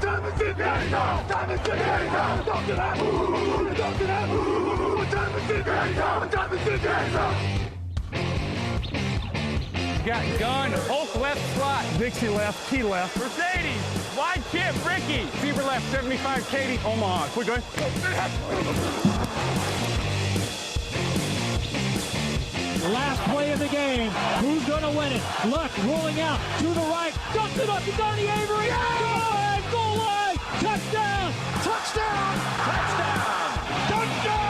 Got gun, Hulk left slot, Dixie left, Key left, Mercedes, wide chip, Ricky, Fever left, 75, Katie, Omaha. Quick, go ahead. Last play of the game. Who's going to win it? Luck rolling out to the right. Dumps it up to Donnie Avery. Yeah! Goal line. Touchdown. Touchdown. Touchdown. Touchdown.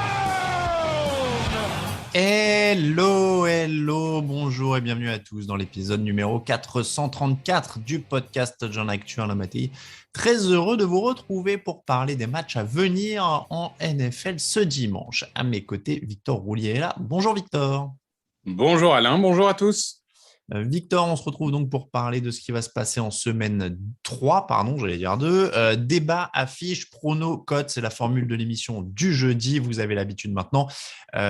Hello, bonjour et bienvenue à tous dans l'épisode numéro 434 du podcast Touchdown Actu en Mattei. Très heureux de vous retrouver pour parler des matchs à venir en NFL ce dimanche. À mes côtés, Victor Roulier est là. Bonjour Victor. Bonjour Alain, bonjour à tous. Victor, on se retrouve donc pour parler de ce qui va se passer en semaine 3, j'allais dire 2. Débat, affiche, prono, cote, c'est la formule de l'émission du jeudi. Vous avez l'habitude maintenant.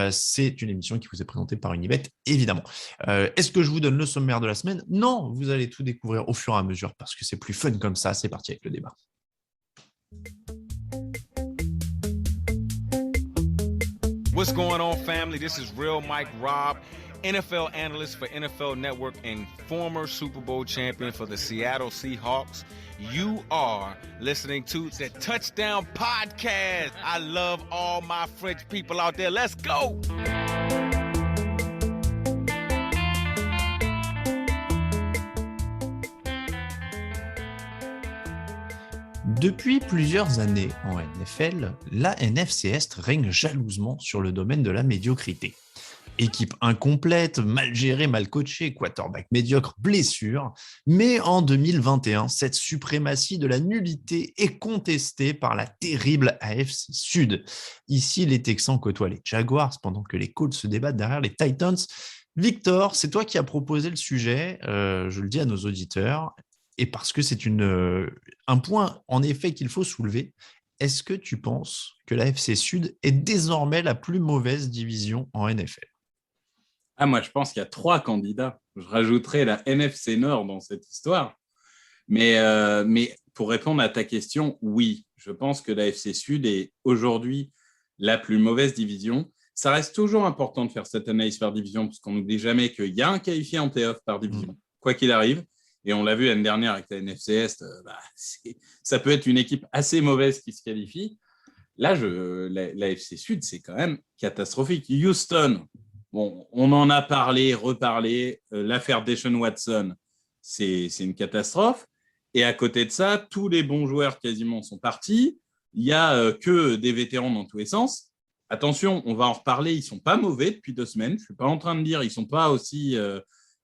C'est une émission qui vous est présentée par Unibet, évidemment. Est-ce que je vous donne le sommaire de la semaine ? Non, vous allez tout découvrir au fur et à mesure parce que c'est plus fun comme ça. C'est parti avec le débat. What's going on, family? This is Real Mike Robb, NFL analyst for NFL Network and former Super Bowl champion for the Seattle Seahawks. You are listening to the Touchdown Podcast. I love all my French people out there. Let's go! Depuis plusieurs années en NFL, la NFC Est règne jalousement sur le domaine de la médiocrité. Équipe incomplète, mal gérée, mal coachée, quarterback médiocre, blessure. Mais en 2021, cette suprématie de la nullité est contestée par la terrible AFC Sud. Ici, les Texans côtoient les Jaguars pendant que les Colts se débattent derrière les Titans. Victor, c'est toi qui as proposé le sujet, je le dis à nos auditeurs. Et parce que c'est un point, en effet, qu'il faut soulever, est-ce que tu penses que la FC Sud est désormais la plus mauvaise division en NFL ? Moi, je pense qu'il y a 3 candidats. Je rajouterais la NFC Nord dans cette histoire. Mais pour répondre à ta question, oui, je pense que la FC Sud est aujourd'hui la plus mauvaise division. Ça reste toujours important de faire cette analyse par division parce qu'on n'oublie jamais qu'il y a un qualifié en playoff par division, quoi qu'il arrive. Et on l'a vu l'année dernière avec la NFC Est, ça peut être une équipe assez mauvaise qui se qualifie. Là, la FC Sud, c'est quand même catastrophique. Houston, bon, on en a parlé, reparlé. L'affaire Deshaun Watson, c'est une catastrophe. Et à côté de ça, tous les bons joueurs quasiment sont partis. Il n'y a que des vétérans dans tous les sens. Attention, on va en reparler. Ils ne sont pas mauvais depuis 2 semaines. Je ne suis pas en train de dire qu'ils ne sont pas aussi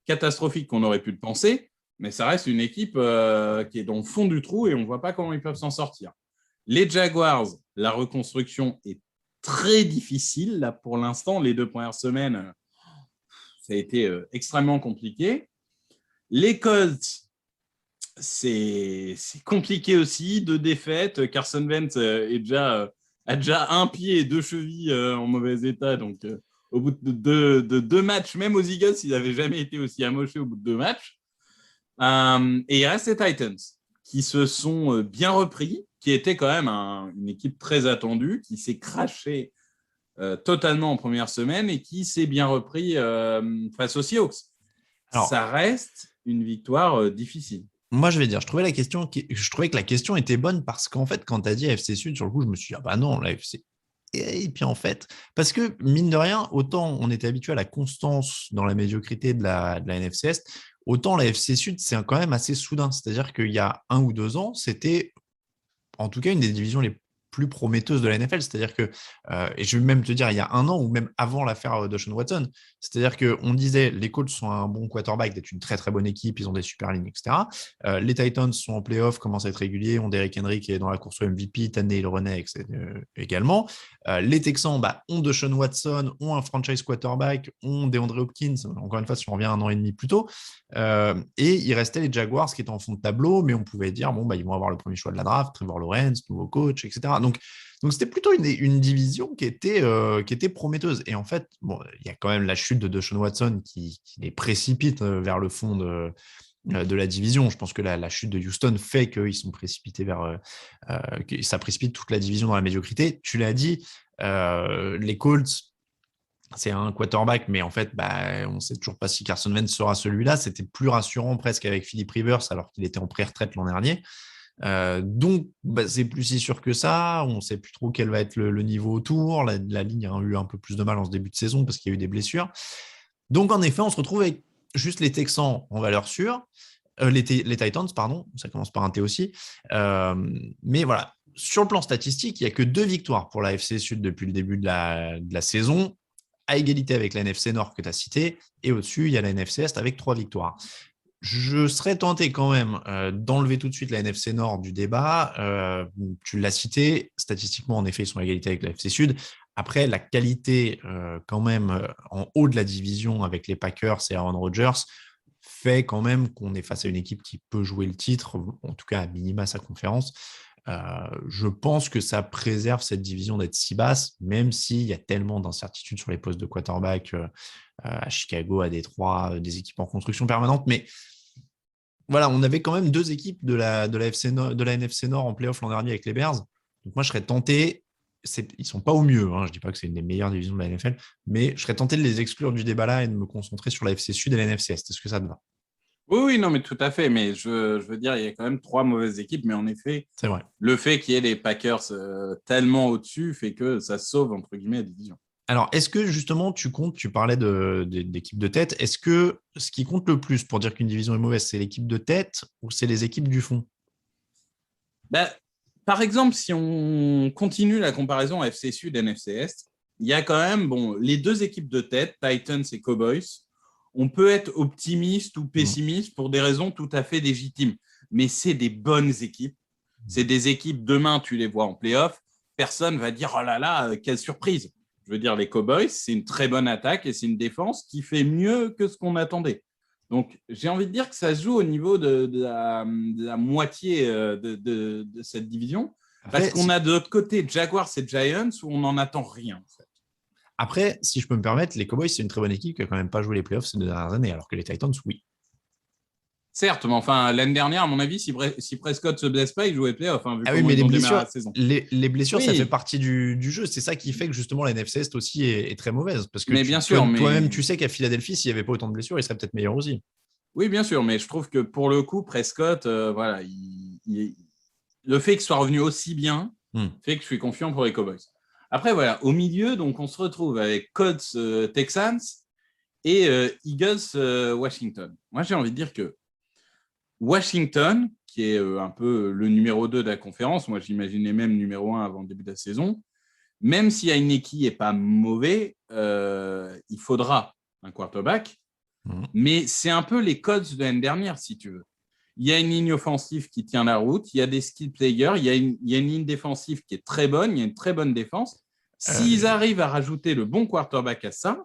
catastrophiques qu'on aurait pu le penser. Mais ça reste une équipe qui est dans le fond du trou et on ne voit pas comment ils peuvent s'en sortir. Les Jaguars, la reconstruction est très difficile. Là, pour l'instant, les 2 premières semaines, ça a été extrêmement compliqué. Les Colts, c'est compliqué aussi. 2 défaites. Carson Wentz a déjà 1 pied et 2 chevilles en mauvais état. Donc, au bout de 2 matchs, même aux Eagles, ils n'avaient jamais été aussi amochés au bout de 2 matchs. Et il reste les Titans qui se sont bien repris, qui était quand même une équipe très attendue, qui s'est crashée totalement en première semaine et qui s'est bien repris face aux Seahawks. Alors, ça reste une victoire difficile. Moi, je vais dire, je trouvais que la question était bonne parce qu'en fait, quand tu as dit AFC Sud, sur le coup, je me suis dit, non, la AFC. Et puis en fait, parce que mine de rien, autant on était habitué à la constance dans la médiocrité de la NFC Est, autant la FC Sud, c'est quand même assez soudain. C'est-à-dire qu'il y a 1 ou 2 ans, c'était en tout cas une des divisions les plus prometteuse de la NFL. C'est-à-dire que, et je vais même te dire, il y a 1 an ou même avant l'affaire de Deshaun Watson, c'est-à-dire qu'on disait les Colts sont un bon quarterback, d'être une très très bonne équipe, ils ont des super lignes, etc. Les Titans sont en playoff, commencent à être réguliers, ont Derrick Henry qui est dans la course au MVP, Tannehill renaît également. Les Texans ont Deshaun Watson, ont un franchise quarterback, ont DeAndre Hopkins, encore une fois, si on revient 1 an et demi plus tôt. Et il restait les Jaguars qui étaient en fond de tableau, mais on pouvait dire, ils vont avoir le premier choix de la draft, Trevor Lawrence, nouveau coach, etc. Donc c'était plutôt une division qui était prometteuse. Et en fait, il y a quand même la chute de Deshaun Watson qui les précipite vers le fond de la division. Je pense que la chute de Houston fait qu'ils sont précipités que ça précipite toute la division dans la médiocrité. Tu l'as dit, les Colts, c'est un quarterback, mais en fait, on ne sait toujours pas si Carson Wentz sera celui-là. C'était plus rassurant presque avec Philip Rivers, alors qu'il était en pré-retraite l'an dernier. Donc, c'est plus si sûr que ça. On ne sait plus trop quel va être le niveau autour. La ligne a eu un peu plus de mal en ce début de saison parce qu'il y a eu des blessures. Donc, en effet, on se retrouve avec juste les Texans en valeur sûre. Les Titans, pardon. Ça commence par un T aussi. Mais voilà, sur le plan statistique, il n'y a que 2 victoires pour la FC Sud depuis le début de la saison, à égalité avec la NFC Nord que tu as cité. Et au-dessus, il y a la NFC Est avec 3 victoires. Je serais tenté quand même d'enlever tout de suite la NFC Nord du débat. Tu l'as cité, statistiquement, en effet, ils sont à égalité avec la FC Sud. Après, la qualité quand même en haut de la division avec les Packers et Aaron Rodgers fait quand même qu'on est face à une équipe qui peut jouer le titre, en tout cas à minima sa conférence. Je pense que ça préserve cette division d'être si basse, même s'il y a tellement d'incertitudes sur les postes de quarterback à Chicago, à Détroit, des équipes en construction permanente. Mais voilà, on avait quand même 2 équipes de la NFC Nord en playoff l'an dernier avec les Bears. Donc moi, je serais tenté, ils ne sont pas au mieux, hein, je ne dis pas que c'est une des meilleures divisions de la NFL, mais je serais tenté de les exclure du débat là et de me concentrer sur la FC Sud et la NFC Est. Est-ce que ça te va? Oui, non, mais tout à fait. Mais je veux dire, il y a quand même 3 mauvaises équipes. Mais en effet, c'est vrai. Le fait qu'il y ait les Packers tellement au-dessus fait que ça sauve, entre guillemets, la division. Alors, est-ce que justement, tu parlais d'équipe de tête, est-ce que ce qui compte le plus pour dire qu'une division est mauvaise, c'est l'équipe de tête ou c'est les équipes du fond? Par exemple, si on continue la comparaison FC Sud et NFC Est, il y a quand même les 2 équipes de tête, Titans et Cowboys. On peut être optimiste ou pessimiste pour des raisons tout à fait légitimes, mais c'est des bonnes équipes. C'est des équipes, demain, tu les vois en play-off, personne ne va dire « Oh là là, quelle surprise !» Je veux dire, les Cowboys, c'est une très bonne attaque et c'est une défense qui fait mieux que ce qu'on attendait. Donc, j'ai envie de dire que ça se joue au niveau de la moitié de cette division. Parce qu'on a de l'autre côté Jaguars et Giants où on n'en attend rien. En fait. Après, si je peux me permettre, les Cowboys, c'est une très bonne équipe qui n'a quand même pas joué les playoffs ces 2 dernières années, alors que les Titans, oui. Certes, mais enfin, l'année dernière, à mon avis, si Prescott ne se blesse pas, il jouait les playoffs. Hein, vu mais les blessures, oui. Ça fait partie du jeu. C'est ça qui fait que justement la NFC Est aussi est très mauvaise. Parce que bien sûr, toi-même, tu sais qu'à Philadelphie, s'il n'y avait pas autant de blessures, il serait peut-être meilleur aussi. Oui, bien sûr, mais je trouve que pour le coup, Prescott, le fait qu'il soit revenu aussi bien fait que je suis confiant pour les Cowboys. Après, voilà, au milieu, donc on se retrouve avec Colts Texans et Eagles Washington. Moi, j'ai envie de dire que Washington, qui est un peu le numéro 2 de la conférence, moi j'imaginais même numéro 1 avant le début de la saison, même s'il y a une équipe qui n'est pas mauvais, il faudra un quarterback, mais c'est un peu les Colts de l'année dernière, si tu veux. Il y a une ligne offensive qui tient la route, il y a des skill players, il y a une ligne défensive qui est très bonne, il y a une très bonne défense. S'ils arrivent à rajouter le bon quarterback à ça,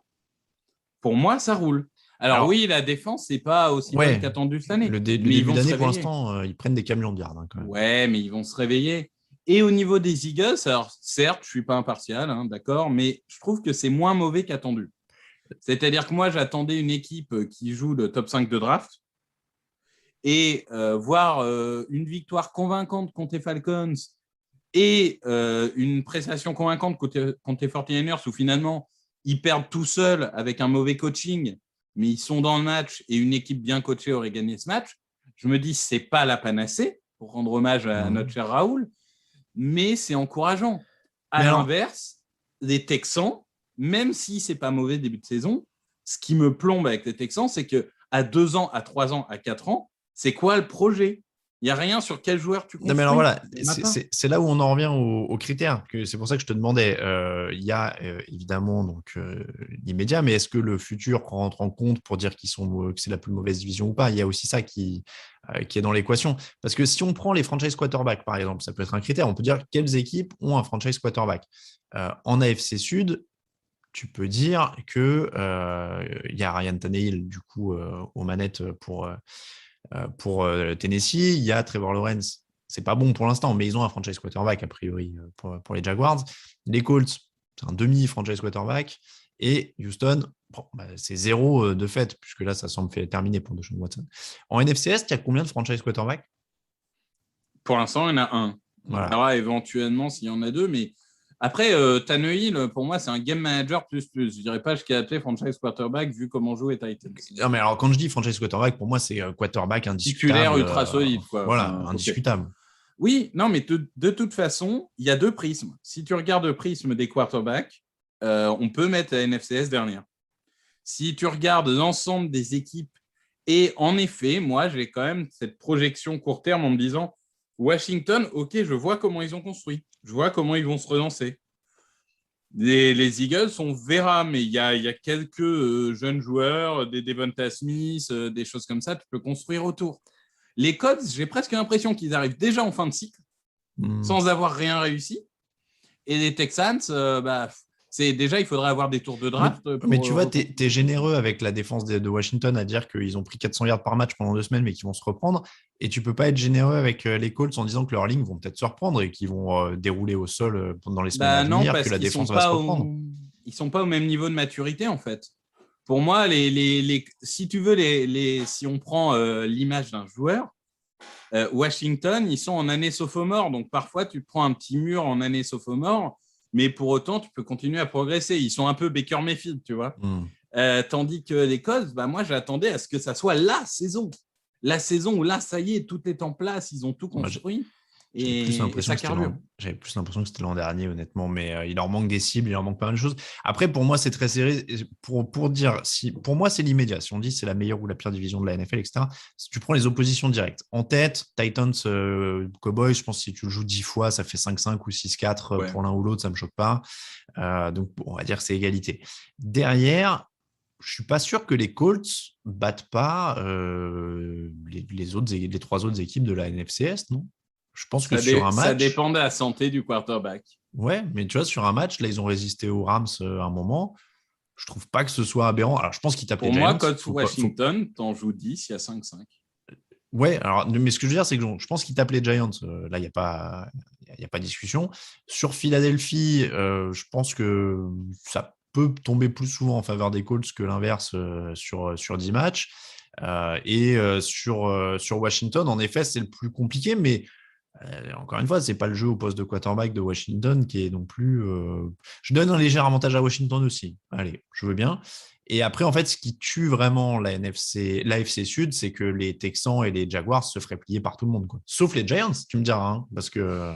pour moi, ça roule. Alors oui, la défense, c'est pas aussi bonne qu'attendu cette année. Le début d'année, pour l'instant, ils prennent des camions de garde. Quand même. Ouais, mais ils vont se réveiller. Et au niveau des Eagles, alors certes, je ne suis pas impartial, d'accord, mais je trouve que c'est moins mauvais qu'attendu. C'est-à-dire que moi, j'attendais une équipe qui joue le top 5 de draft et voir une victoire convaincante contre les Falcons et une prestation convaincante contre les 49ers où finalement, ils perdent tout seuls avec un mauvais coaching, mais ils sont dans le match et une équipe bien coachée aurait gagné ce match. Je me dis, ce n'est pas la panacée, pour rendre hommage à notre cher Raoul, mais c'est encourageant. À l'inverse, les Texans, même si ce n'est pas mauvais début de saison, ce qui me plombe avec les Texans, c'est qu'à 2 ans, à 3 ans, à 4 ans, c'est quoi le projet ? Il n'y a rien sur quel joueur tu construis. Non, mais alors voilà, c'est là où on en revient aux critères. C'est pour ça que je te demandais. Il y a évidemment donc, l'immédiat, mais est-ce que le futur rentre en compte pour dire que c'est la plus mauvaise division ou pas ? Il y a aussi ça qui est dans l'équation. Parce que si on prend les franchise quarterbacks, par exemple, ça peut être un critère. On peut dire quelles équipes ont un franchise quarterback. En AFC Sud, tu peux dire qu'il y a Ryan Tannehill, du coup, aux manettes pour Tennessee. Il y a Trevor Lawrence. C'est pas bon pour l'instant, mais ils ont un franchise quarterback, a priori, pour les Jaguars. Les Colts, c'est un demi-franchise quarterback. Et Houston, c'est 0 de fait, puisque là, ça semble terminé pour Deshaun Watson. En NFC Est, il y a combien de franchise quarterbacks? Pour l'instant, il y en a un. Voilà. On verra éventuellement s'il y en a deux, mais après, Tannehill, pour moi, c'est un game manager plus. Je dirais pas jusqu'à appeler franchise quarterback vu comment jouent les Titans. Non, mais alors, quand je dis franchise quarterback, pour moi, c'est quarterback indiscutable. Titulaire ultra solide, quoi. Voilà, Enfin, indiscutable. Okay. Oui, non, mais de toute façon, il y a deux prismes. Si tu regardes le prisme des quarterbacks, on peut mettre la NFCS dernière. Si tu regardes l'ensemble des équipes, et en effet, moi, j'ai quand même cette projection court terme en me disant Washington, ok, je vois comment ils ont construit. Je vois comment ils vont se relancer. Les Eagles, on verra, mais il y a quelques jeunes joueurs, des Devonta Smith, des choses comme ça, tu peux construire autour. Les Colts, j'ai presque l'impression qu'ils arrivent déjà en fin de cycle, sans avoir rien réussi. Et les Texans, c'est déjà, il faudrait avoir des tours de draft. Mais tu vois, tu es généreux avec la défense de Washington à dire qu'ils ont pris 400 yards par match pendant 2 semaines, mais qu'ils vont se reprendre. Et tu peux pas être généreux avec les Colts en disant que leurs lignes vont peut-être se reprendre et qu'ils vont dérouler au sol pendant les semaines à venir, que la défense va se reprendre. Ils sont pas au même niveau de maturité, en fait. Pour moi, si tu veux, si on prend l'image d'un joueur, Washington, ils sont en année sophomore. Donc, parfois, tu prends un petit mur en année sophomore, mais pour autant, tu peux continuer à progresser. Ils sont un peu Baker Mayfield, tu vois. Tandis que les Colts, moi, j'attendais à ce que ça soit la saison. La saison où là, ça y est, tout est en place, ils ont tout construit. Et ça carbure. J'avais plus l'impression que c'était l'an dernier, honnêtement, mais il leur manque des cibles, il leur manque pas mal de choses. Après, pour moi, c'est très serré. Pour dire, pour moi, c'est l'immédiat. Si on dit c'est la meilleure ou la pire division de la NFL, etc., si tu prends les oppositions directes, en tête, Titans, Cowboys, je pense que si tu le joues 10 fois, ça fait 5-5 ou 6-4 pour l'un ou l'autre, ça ne me choque pas. Donc, on va dire que c'est égalité. Derrière, je ne suis pas sûr que les Colts battent pas les 3 autres équipes de la NFC Est, non? Je pense que sur un match. Ça dépend de la santé du quarterback. Ouais, mais tu vois, sur un match, là, ils ont résisté aux Rams à un moment. Je trouve pas que ce soit aberrant. Alors, je pense qu'ils tapent les Giants. Pour moi, quand Washington, t'en joues 10, il y a 5-5. Ouais, alors, mais ce que je veux dire, c'est que je pense qu'ils tapent les Giants. Là, il n'y a pas de discussion. Sur Philadelphie, je pense que ça peut tomber plus souvent en faveur des Colts que l'inverse sur 10 matchs. Sur Washington, en effet, c'est le plus compliqué, mais encore une fois, ce n'est pas le jeu au poste de quarterback de Washington qui est non plus. Je donne un léger avantage à Washington aussi. Allez, je veux bien. Et après, en fait, ce qui tue vraiment l'AFC Sud, c'est que les Texans et les Jaguars se feraient plier par tout le monde, quoi. Sauf les Giants, tu me diras, hein, parce que.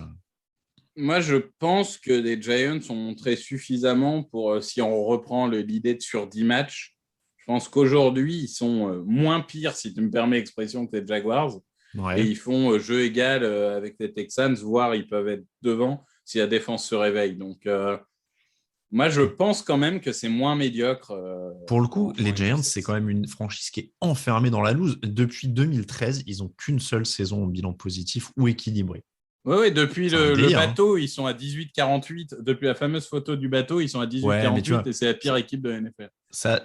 Moi, je pense que les Giants ont montré suffisamment pour, si on reprend l'idée sur 10 matchs, je pense qu'aujourd'hui, ils sont moins pires, si tu me permets l'expression, que les Jaguars. Ouais. Et ils font jeu égal avec les Texans, voire ils peuvent être devant si la défense se réveille. Donc, moi, je pense quand même que c'est moins médiocre. Pour le coup, les Giants, c'est quand même une franchise qui est enfermée dans la loose. Depuis 2013, ils n'ont qu'une seule saison au bilan positif ou équilibré. Oui, depuis le bateau, ils sont à 18-48. Depuis la fameuse photo du bateau, ils sont à 18-48 et c'est la pire équipe de la NFL.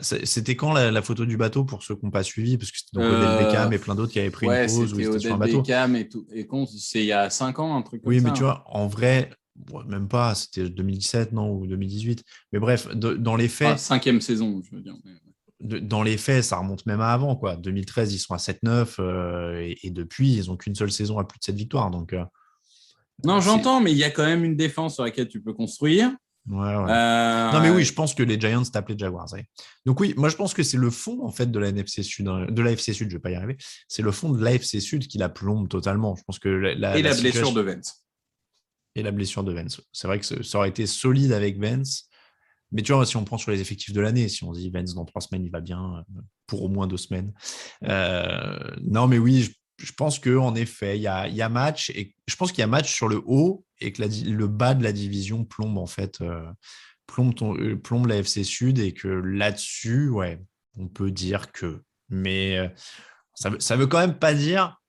C'était quand la photo du bateau pour ceux qui n'ont pas suivi? Parce que c'était donc Odell Beckham et plein d'autres qui avaient pris une pause où ils étaient sur un bateau. Beckham et tout. Et c'est il y a 5 ans, un truc comme ça. Oui, mais tu vois, en vrai, même pas, c'était 2017, non, ou 2018. Mais bref, dans les faits. 5e saison, je veux dire. Dans les faits, ça remonte même à avant, quoi. 2013, ils sont à 7-9 et depuis, ils n'ont qu'une seule saison à plus de 7 victoires. Donc. Non, j'entends, mais il y a quand même une défense sur laquelle tu peux construire. Ouais. Non, mais oui, je pense que les Giants tapent les Jaguars. Ouais. Donc oui, moi je pense que c'est le fond en fait de la NFC Sud, de l'AFC Sud, je vais pas y arriver. C'est le fond de l'AFC Sud qui la plombe totalement. Je pense que la blessure de Vance. Et la blessure de Vance. C'est vrai que ça aurait été solide avec Vance. Mais tu vois, si on prend sur les effectifs de l'année, si on dit Vance dans 3 semaines, il va bien pour au moins 2 semaines. Non, mais oui. Je pense qu'en effet, il y a match et je pense qu'il y a match sur le haut et que le bas de la division plombe en fait plombe la FC Sud et que là-dessus, ouais, on peut dire que. Mais ça veut quand même pas dire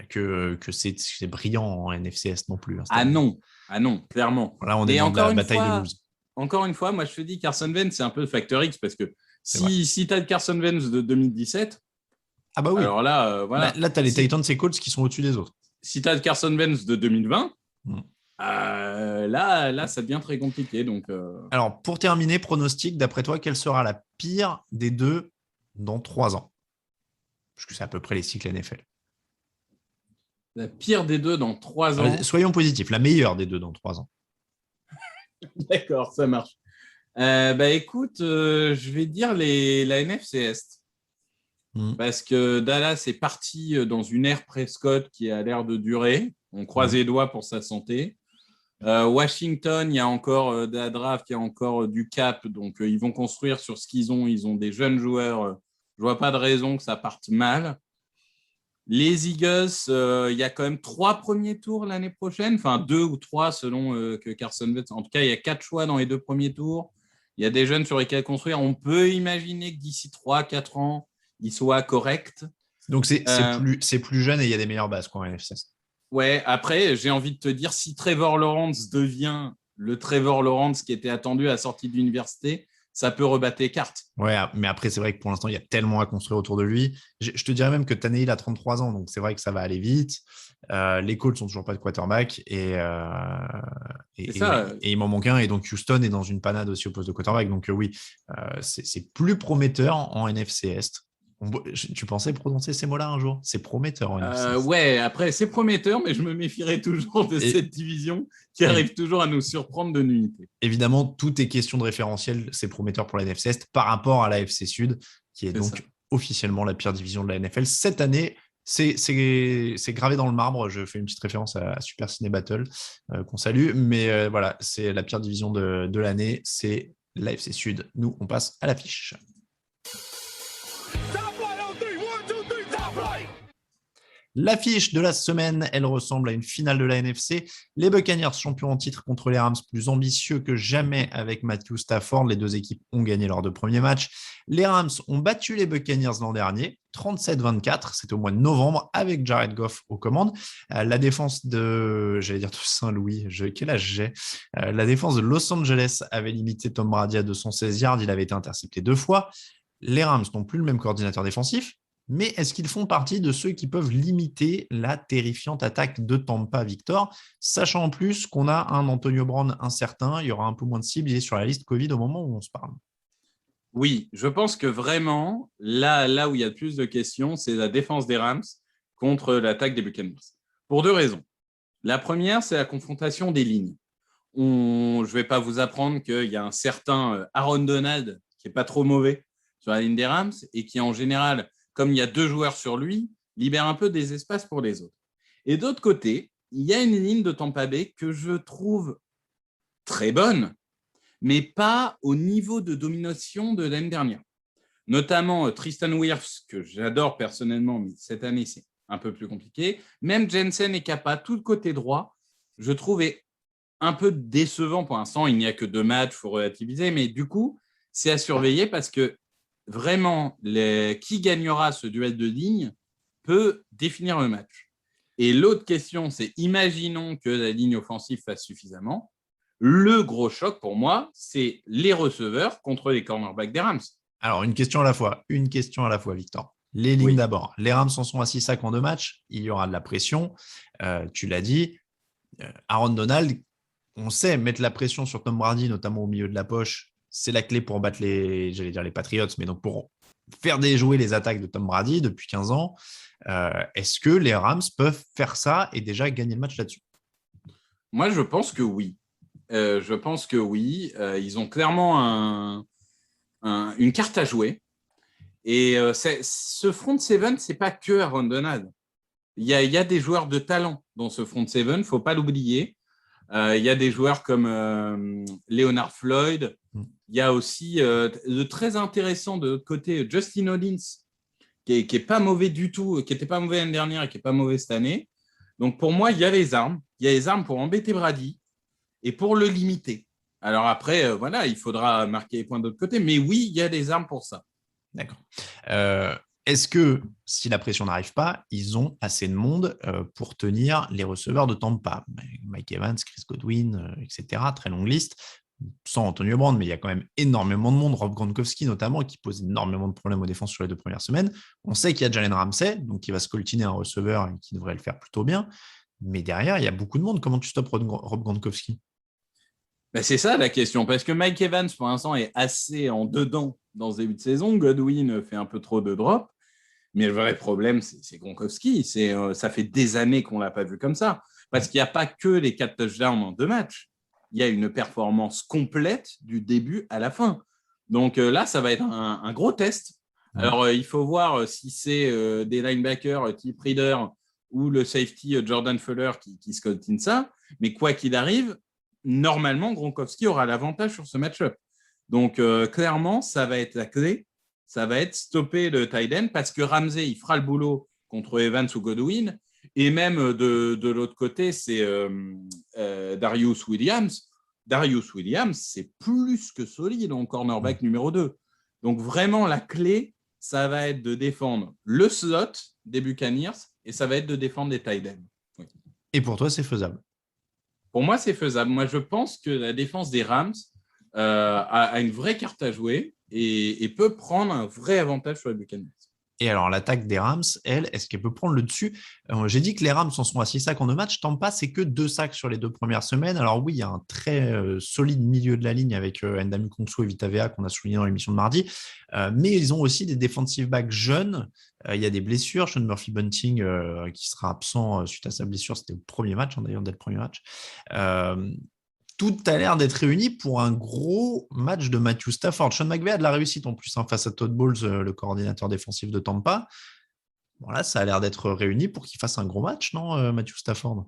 que c'est brillant en NFCS non plus. Ah non, clairement. Là, on est dans la bataille de lose. Encore une fois, moi je te dis Carson Wentz, c'est un peu le facteur X parce que si tu as le Carson Wentz de 2017. Ah bah oui. Alors là, voilà. Là tu as les Titans et Colts qui sont au-dessus des autres. Si tu as le Carson Wentz de 2020, Là, ça devient très compliqué. Donc, Alors, pour terminer, pronostic, d'après toi, quelle sera la pire des deux dans 3 ans? Parce que c'est à peu près les cycles NFL. la pire des deux dans 3 ans. Soyons positifs, la meilleure des deux dans 3 ans. D'accord, ça marche. Écoute, je vais dire la NFC Est. Parce que Dallas est parti dans une ère Prescott qui a l'air de durer. On croise les doigts pour sa santé. Washington, il y a encore de la draft, il y a encore du cap. Donc, ils vont construire sur ce qu'ils ont. Ils ont des jeunes joueurs. Je ne vois pas de raison que ça parte mal. Les Eagles, il y a quand même 3 premiers tours l'année prochaine. Enfin, 2 ou 3 selon que Carson Wentz. En tout cas, il y a 4 choix dans les 2 premiers tours. Il y a des jeunes sur lesquels construire. On peut imaginer que d'ici 3-4 ans, ils soient corrects. Donc, c'est plus jeune et il y a des meilleures bases en NFC. Ouais, après, j'ai envie de te dire, si Trevor Lawrence devient le Trevor Lawrence qui était attendu à la sortie de l'université, ça peut rebattre les cartes. Ouais, mais après, c'est vrai que pour l'instant, il y a tellement à construire autour de lui. Je te dirais même que Tannehill a 33 ans, donc c'est vrai que ça va aller vite. Les Colts sont toujours pas de quarterback et il m'en manque un. Et donc, Houston est dans une panade aussi au poste de quarterback. Donc, oui, c'est plus prometteur en NFC Est. Tu pensais prononcer ces mots-là un jour? C'est prometteur en NFC Est. Ouais, après, c'est prometteur, mais je me méfierai toujours de cette division qui arrive toujours à nous surprendre de nullité. Évidemment, tout est question de référentiel. C'est prometteur pour la NFC Est par rapport à la FC Sud, qui est donc officiellement la pire division de la NFL. Cette année, c'est gravé dans le marbre. Je fais une petite référence à Super Ciné Battle, qu'on salue. Mais voilà, c'est la pire division de l'année. C'est la FC Sud. Nous, on passe à l'affiche. L'affiche de la semaine, elle ressemble à une finale de la NFC. Les Buccaneers, champions en titre contre les Rams, plus ambitieux que jamais avec Matthew Stafford. Les deux équipes ont gagné leurs 2 premiers matchs. Les Rams ont battu les Buccaneers l'an dernier, 37-24. C'était au mois de novembre avec Jared Goff aux commandes. La défense de Saint-Louis, quel âge j'ai ? La défense de Los Angeles avait limité Tom Brady à 216 yards. Il avait été intercepté 2 fois. Les Rams n'ont plus le même coordinateur défensif. Mais est-ce qu'ils font partie de ceux qui peuvent limiter la terrifiante attaque de Tampa, Victor, sachant en plus qu'on a un Antonio Brown incertain, il y aura un peu moins de cibles, il est sur la liste Covid au moment où on se parle. Oui, je pense que vraiment, là où il y a le plus de questions, c'est la défense des Rams contre l'attaque des Buccaneers. Pour 2 raisons. La première, c'est la confrontation des lignes. Je ne vais pas vous apprendre qu'il y a un certain Aaron Donald qui n'est pas trop mauvais sur la ligne des Rams et qui, en général, comme il y a 2 joueurs sur lui, libère un peu des espaces pour les autres. Et d'autre côté, il y a une ligne de Tampa Bay que je trouve très bonne, mais pas au niveau de domination de l'année dernière. Notamment Tristan Wirfs, que j'adore personnellement, mais cette année, c'est un peu plus compliqué. Même Jensen et Kappa, tout le côté droit, je trouve est un peu décevant pour l'instant. Il n'y a que 2 matchs, il faut relativiser, mais du coup, c'est à surveiller parce que vraiment, qui gagnera ce duel de ligne peut définir le match. Et l'autre question, c'est imaginons que la ligne offensive fasse suffisamment. Le gros choc pour moi, c'est les receveurs contre les cornerbacks des Rams. Alors, une question à la fois, Victor. Les lignes d'abord. Les Rams en sont à 6 sacs en 2 matchs. Il y aura de la pression. Tu l'as dit. Aaron Donald, on sait mettre la pression sur Tom Brady, notamment au milieu de la poche. C'est la clé pour battre les Patriots, mais donc pour faire déjouer les attaques de Tom Brady depuis 15 ans. Est-ce que les Rams peuvent faire ça et déjà gagner le match là-dessus? Moi, je pense que oui. Ils ont clairement une carte à jouer. Et ce front seven, ce n'est pas que Aaron Donald. Il y a des joueurs de talent dans ce front seven, il ne faut pas l'oublier. Il y a des joueurs comme Leonard Floyd. Il y a aussi de très intéressant de l'autre côté, Justin Hollins, qui est pas mauvais du tout, qui n'était pas mauvais l'année dernière et qui n'est pas mauvais cette année. Donc pour moi, il y a les armes. Il y a les armes pour embêter Brady et pour le limiter. Alors après, il faudra marquer les points de l'autre côté. Mais oui, il y a des armes pour ça. D'accord. Est-ce que, si la pression n'arrive pas, ils ont assez de monde pour tenir les receveurs de Tampa? Mike Evans, Chris Godwin, etc. Très longue liste. Sans Antonio Brown, mais il y a quand même énormément de monde. Rob Gronkowski notamment, qui pose énormément de problèmes aux défenses sur les 2 premières semaines. On sait qu'il y a Jalen Ramsey, donc qui va se coltiner un receveur et qui devrait le faire plutôt bien. Mais derrière, il y a beaucoup de monde. Comment tu stoppes Rob Gronkowski? Ben, c'est ça la question, parce que Mike Evans, pour l'instant, est assez en dedans dans ce début de saison. Godwin fait un peu trop de drops. Mais le vrai problème, c'est Gronkowski. Ça fait des années qu'on ne l'a pas vu comme ça. Parce qu'il n'y a pas que les 4 touchdowns en 2 matchs. Il y a une performance complète du début à la fin. Donc là, ça va être un gros test. Alors, il faut voir si c'est des linebackers type Reader ou le safety Jordan Fuller qui scoltine ça. Mais quoi qu'il arrive, normalement, Gronkowski aura l'avantage sur ce match-up. Donc, clairement, ça va être la clé. Ça va être stopper le tight end parce que Ramsey, il fera le boulot contre Evans ou Godwin. Et même de l'autre côté, c'est Darius Williams. Darius Williams, c'est plus que solide en cornerback numéro 2. Donc, vraiment, la clé, ça va être de défendre le slot des Buccaneers et ça va être de défendre les tight ends. Oui. Et pour toi, c'est faisable? Pour moi, c'est faisable. Moi, je pense que la défense des Rams a une vraie carte à jouer et peut prendre un vrai avantage sur les Buccaneers. Et alors, l'attaque des Rams, elle, est-ce qu'elle peut prendre le dessus? J'ai dit que les Rams en sont à 6 sacs en 2 matchs. Tampa, c'est que 2 sacs sur les 2 premières semaines. Alors oui, il y a un très solide milieu de la ligne avec Ndamukong Kongsu et Vita Vea qu'on a souligné dans l'émission de mardi. Mais ils ont aussi des defensive backs jeunes. Il y a des blessures. Sean Murphy-Bunting qui sera absent suite à sa blessure. C'était le premier match, d'ailleurs, dès le premier match. Tout a l'air d'être réuni pour un gros match de Matthew Stafford. Sean McVay a de la réussite en plus face à Todd Bowles, le coordinateur défensif de Tampa. Bon, là, ça a l'air d'être réuni pour qu'il fasse un gros match, non, Matthew Stafford?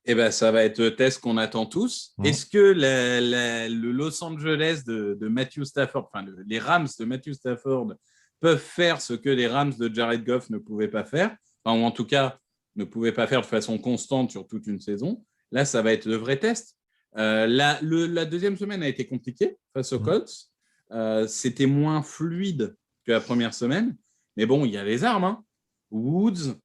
Eh ben, ça va être le test qu'on attend tous. Est-ce que le Los Angeles de Matthew Stafford, enfin les Rams de Matthew Stafford peuvent faire ce que les Rams de Jared Goff ne pouvaient pas faire, enfin, ou en tout cas ne pouvaient pas faire de façon constante sur toute une saison? Là, ça va être le vrai test. La deuxième semaine a été compliquée face aux Colts. C'était moins fluide que la première semaine. Mais bon, il y a les armes. Hein. Woods,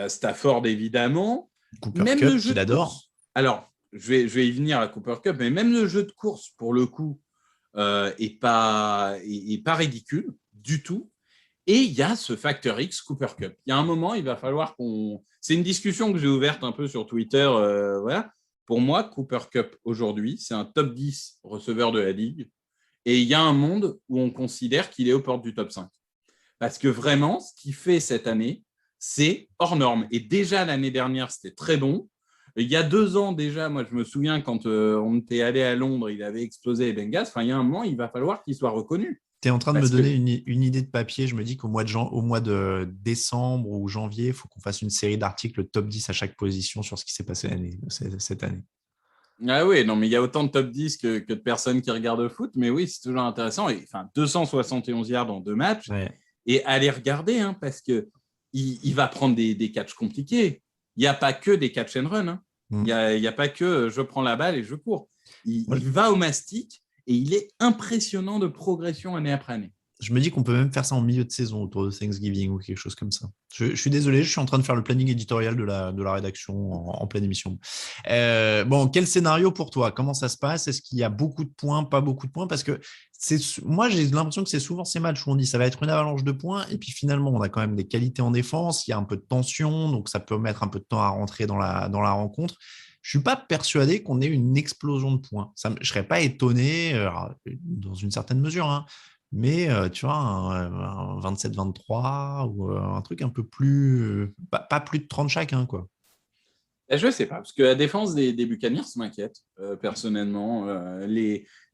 Stafford, évidemment. Cooper même Kupp, le jeu qu'il adore. Alors, je vais y venir à Cooper Kupp, mais même le jeu de course, pour le coup, est pas ridicule du tout. Et il y a ce facteur X, Cooper Kupp. Il y a un moment, il va falloir qu'on... C'est une discussion que j'ai ouverte un peu sur Twitter, voilà. Pour moi, Cooper Kupp, aujourd'hui, c'est un top 10 receveur de la Ligue. Et il y a un monde où on considère qu'il est aux portes du top 5. Parce que vraiment, ce qu'il fait cette année, c'est hors norme. Et déjà, l'année dernière, c'était très bon. Il y a 2 ans déjà, moi, je me souviens, quand on était allé à Londres, il avait explosé les Bengals. Enfin, il y a un moment, il va falloir qu'il soit reconnu. Tu es en train de me donner une idée de papier. Je me dis qu'au mois de décembre ou janvier, il faut qu'on fasse une série d'articles top 10 à chaque position sur ce qui s'est passé cette année. Ah oui, non, mais il y a autant de top 10 que de personnes qui regardent le foot. Mais oui, c'est toujours intéressant. Et, enfin, 271 yards en 2 matchs. Ouais. Et allez regarder, hein, parce qu'il va prendre des catchs compliqués. Il n'y a pas que des catch and run. Hein. Il n'y a pas que je prends la balle et je cours. Il va au mastic. Et il est impressionnant de progression année après année. Je me dis qu'on peut même faire ça en milieu de saison, autour de Thanksgiving ou quelque chose comme ça. Je suis désolé, je suis en train de faire le planning éditorial de la rédaction en pleine émission. Bon, quel scénario pour toi? Comment ça se passe? Est-ce qu'il y a beaucoup de points, pas beaucoup de points? Parce que moi, j'ai l'impression que c'est souvent ces matchs où on dit ça va être une avalanche de points, et puis finalement, on a quand même des qualités en défense, il y a un peu de tension, donc ça peut mettre un peu de temps à rentrer dans la rencontre. Je ne suis pas persuadé qu'on ait une explosion de points. Je ne serais pas étonné, dans une certaine mesure, hein, mais tu vois, un 27-23 ou un truc un peu plus... pas plus de 30 chacun, quoi. Je ne sais pas, parce que la défense des Buccaneers m'inquiète, personnellement.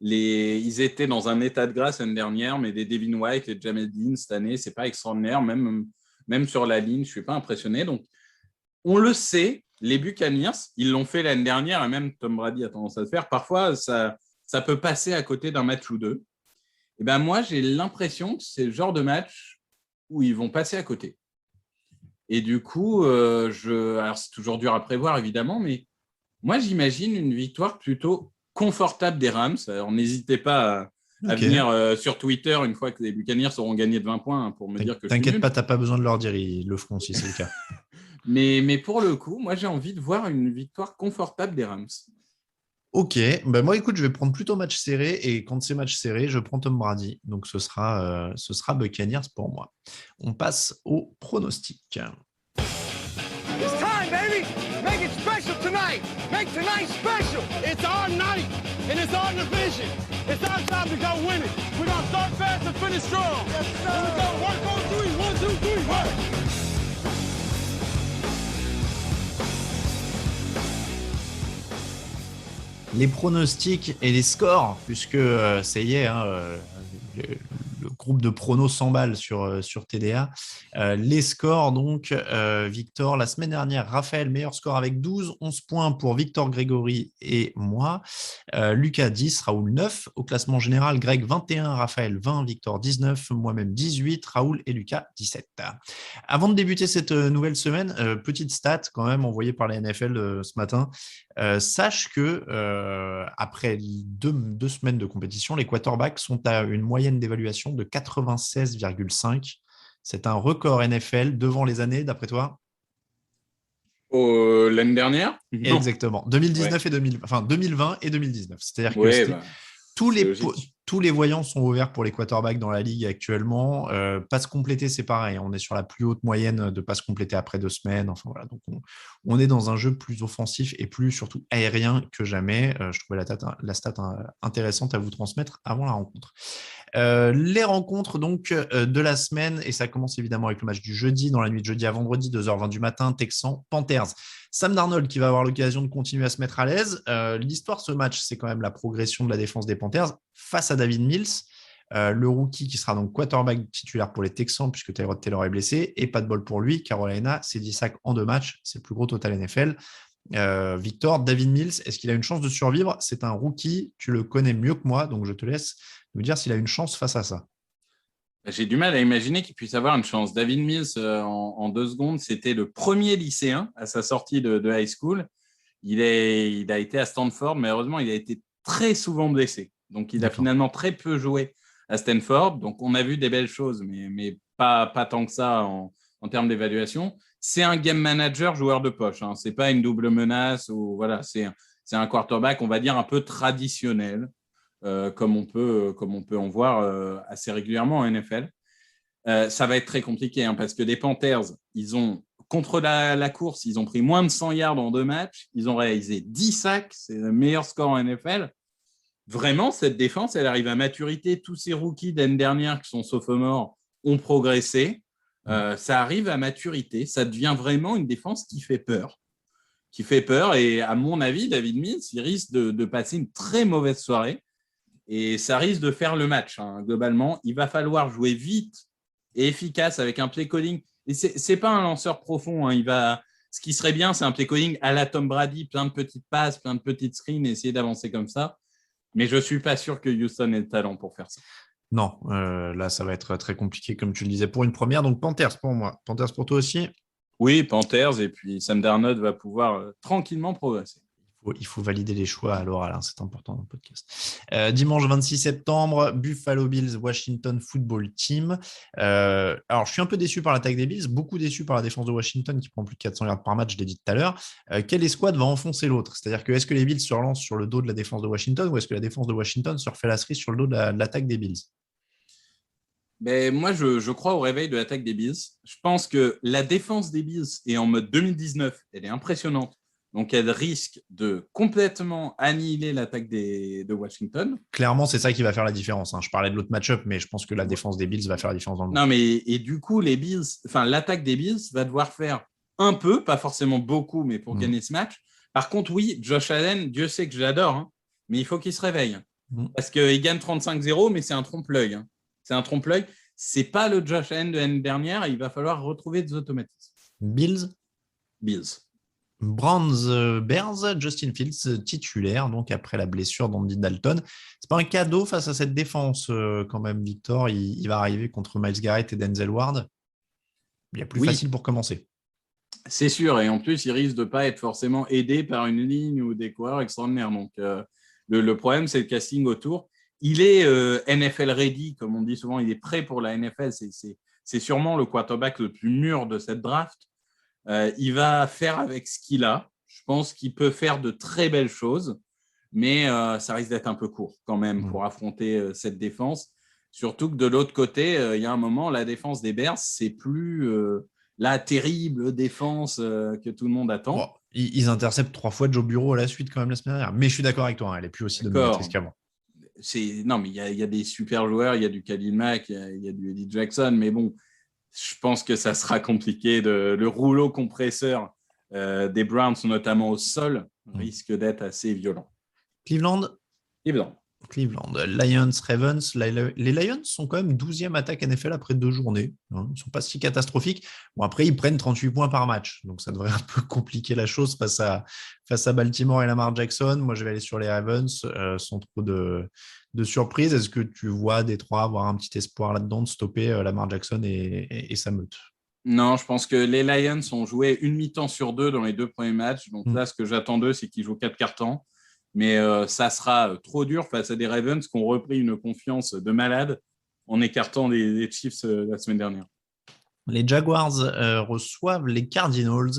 Ils étaient dans un état de grâce l'année dernière, mais des Devin White et Jamel Dean cette année, ce n'est pas extraordinaire. Même sur la ligne, je ne suis pas impressionné. Donc, on le sait, les Buccaneers, ils l'ont fait l'année dernière, et même Tom Brady a tendance à le faire. Parfois, ça peut passer à côté d'un match ou deux. Et ben moi, j'ai l'impression que c'est le genre de match où ils vont passer à côté. Et du coup, alors c'est toujours dur à prévoir, évidemment, mais moi, j'imagine une victoire plutôt confortable des Rams. Alors, n'hésitez pas à venir sur Twitter une fois que les Buccaneers auront gagné de 20 points, hein, pour me dire que je suis nul. T'inquiète pas, tu n'as pas besoin de leur dire, ils le feront si c'est le cas. Mais pour le coup, moi, j'ai envie de voir une victoire confortable des Rams. Ok, ben moi, écoute, je vais prendre plutôt match serré, et quand c'est match serré, je prends Tom Brady. Donc, ce sera Buccaneers pour moi. On passe au pronostic. It's time. time, baby. Make it special tonight. Make tonight special. It's our night, and it's our division. It's our time to go win it. We're going to start fast and finish strong. Yes, sir. And we're going to work on three. 1, 2, 3, work. Les pronostics et les scores, puisque ça y est, hein, le groupe de pronos s'emballe sur TDA. Les scores, donc, Victor, la semaine dernière, Raphaël, meilleur score avec 12, 11 points pour Victor Grégory et moi. Lucas, 10, Raoul, 9. Au classement général, Greg, 21, Raphaël, 20, Victor, 19, moi-même, 18, Raoul et Lucas, 17. Avant de débuter cette nouvelle semaine, petite stat quand même envoyée par la NFL ce matin. Sache que après deux semaines de compétition, les quarterbacks sont à une moyenne d'évaluation de 96,5. C'est un record NFL devant les années, d'après toi? L'année dernière? Exactement. 2019 Ouais. et 2020 et 2019. C'est-à-dire que Ouais, tous c'est les logique. tous les voyants sont ouverts pour les quarterbacks dans la ligue actuellement. Passes complétées, c'est pareil. On est sur la plus haute moyenne de passes complétées après 2 semaines. Enfin, voilà. Donc, on est dans un jeu plus offensif et plus surtout aérien que jamais. Je trouvais la stat intéressante à vous transmettre avant la rencontre. Les rencontres donc de la semaine, et ça commence évidemment avec le match du jeudi, dans la nuit de jeudi à vendredi, 2h20 du matin, Texans, Panthers. Sam Darnold qui va avoir l'occasion de continuer à se mettre à l'aise. L'histoire de ce match, c'est quand même la progression de la défense des Panthers face à David Mills, le rookie qui sera donc quarterback titulaire pour les Texans puisque Tyrod Taylor est blessé, et pas de bol pour lui. Carolina, c'est 10 sacs en 2 matchs, c'est le plus gros total NFL. Victor, David Mills, est-ce qu'il a une chance de survivre? C'est un rookie, tu le connais mieux que moi, donc je te laisse nous dire s'il a une chance face à ça. J'ai du mal à imaginer qu'il puisse avoir une chance. David Mills, en 2 secondes, c'était le premier lycéen à sa sortie de high school. Il a été à Stanford, mais heureusement, il a été très souvent blessé. Donc, il a finalement très peu joué à Stanford. Donc, on a vu des belles choses, mais pas tant que ça en termes d'évaluation. C'est un game manager joueur de poche. Hein. Ce n'est pas une double menace. Voilà, c'est un quarterback, on va dire, un peu traditionnel. Comme on peut en voir assez régulièrement en NFL. Ça va être très compliqué hein, parce que les Panthers, contre la course, ils ont pris moins de 100 yards en 2 matchs. Ils ont réalisé 10 sacs. C'est le meilleur score en NFL. Vraiment, cette défense, elle arrive à maturité. Tous ces rookies d'année dernière qui sont sophomores ont progressé. Ça arrive à maturité. Ça devient vraiment une défense qui fait peur. Et à mon avis, David Mills, il risque de passer une très mauvaise soirée. Et ça risque de faire le match, hein, globalement. Il va falloir jouer vite et efficace avec un play calling. Et ce n'est pas un lanceur profond. Hein. Ce qui serait bien, c'est un play calling à la Tom Brady, plein de petites passes, plein de petites screens, et essayer d'avancer comme ça. Mais je ne suis pas sûr que Houston ait le talent pour faire ça. Non, là, ça va être très compliqué, comme tu le disais, pour une première. Donc, Panthers pour moi. Panthers pour toi aussi? Oui, Panthers. Et puis Sam Darnold va pouvoir tranquillement progresser. Il faut valider les choix à l'oral, hein, c'est important dans le podcast. Dimanche 26 septembre, Buffalo Bills, Washington Football Team. Alors, je suis un peu déçu par l'attaque des Bills, beaucoup déçu par la défense de Washington qui prend plus de 400 yards par match, je l'ai dit tout à l'heure. Quelle escouade va enfoncer l'autre? C'est-à-dire que est-ce que les Bills se relancent sur le dos de la défense de Washington ou est-ce que la défense de Washington se refait la cerise sur le dos de l'attaque des Bills? Ben, moi, je crois au réveil de l'attaque des Bills. Je pense que la défense des Bills est en mode 2019, elle est impressionnante. Donc, elle risque de complètement annihiler l'attaque de Washington. Clairement, c'est ça qui va faire la différence. Hein. Je parlais de l'autre match-up, mais je pense que la défense des Bills va faire la différence dans le match. Non, mais et du coup, l'attaque des Bills va devoir faire un peu, pas forcément beaucoup, mais pour gagner ce match. Par contre, oui, Josh Allen, Dieu sait que je l'adore, hein, mais il faut qu'il se réveille. Parce qu'il gagne 35-0, mais c'est un trompe-l'œil. Hein. C'est un trompe-l'œil. C'est pas le Josh Allen de l'année dernière. Il va falloir retrouver des automatismes. Bills. Browns Bears, Justin Fields titulaire, donc après la blessure d'Andy Dalton. C'est pas un cadeau face à cette défense quand même, Victor. Il va arriver contre Myles Garrett et Denzel Ward. Il y a plus facile pour commencer. C'est sûr, et en plus, il risque de pas être forcément aidé par une ligne ou des coureurs extraordinaires. Donc, le problème, c'est le casting autour. Il est NFL ready, comme on dit souvent. Il est prêt pour la NFL. C'est sûrement le quarterback le plus mûr de cette draft. Il va faire avec ce qu'il a. Je pense qu'il peut faire de très belles choses, mais ça risque d'être un peu court quand même pour affronter cette défense. Surtout que de l'autre côté, il y a un moment, la défense des Bears, c'est plus la terrible défense que tout le monde attend. Bon, ils interceptent 3 fois Joe Burrow à la suite quand même la semaine dernière. Mais je suis d'accord avec toi, elle est plus aussi dominatrice qu'avant. Non, mais il y a des super joueurs, il y a du Khalil Mack, il y a du Eddie Jackson, mais bon, je pense que ça sera compliqué. Le rouleau compresseur des Browns, notamment au sol, risque d'être assez violent. Cleveland. Lions, Ravens. Les Lions sont quand même 12e attaque NFL après 2 journées. Ils ne sont pas si catastrophiques. Bon, après, ils prennent 38 points par match. Donc, ça devrait un peu compliquer la chose face à Baltimore et Lamar Jackson. Moi, je vais aller sur les Ravens sans trop de surprise. Est-ce que tu vois Détroit avoir un petit espoir là-dedans de stopper Lamar Jackson et sa meute? Non, je pense que les Lions ont joué une mi-temps sur 2 dans les 2 premiers matchs. Donc là, ce que j'attends d'eux, c'est qu'ils jouent 4 quarts-temps. Mais ça sera trop dur face à des Ravens qui ont repris une confiance de malade en écartant des Chiefs la semaine dernière. Les Jaguars reçoivent les Cardinals,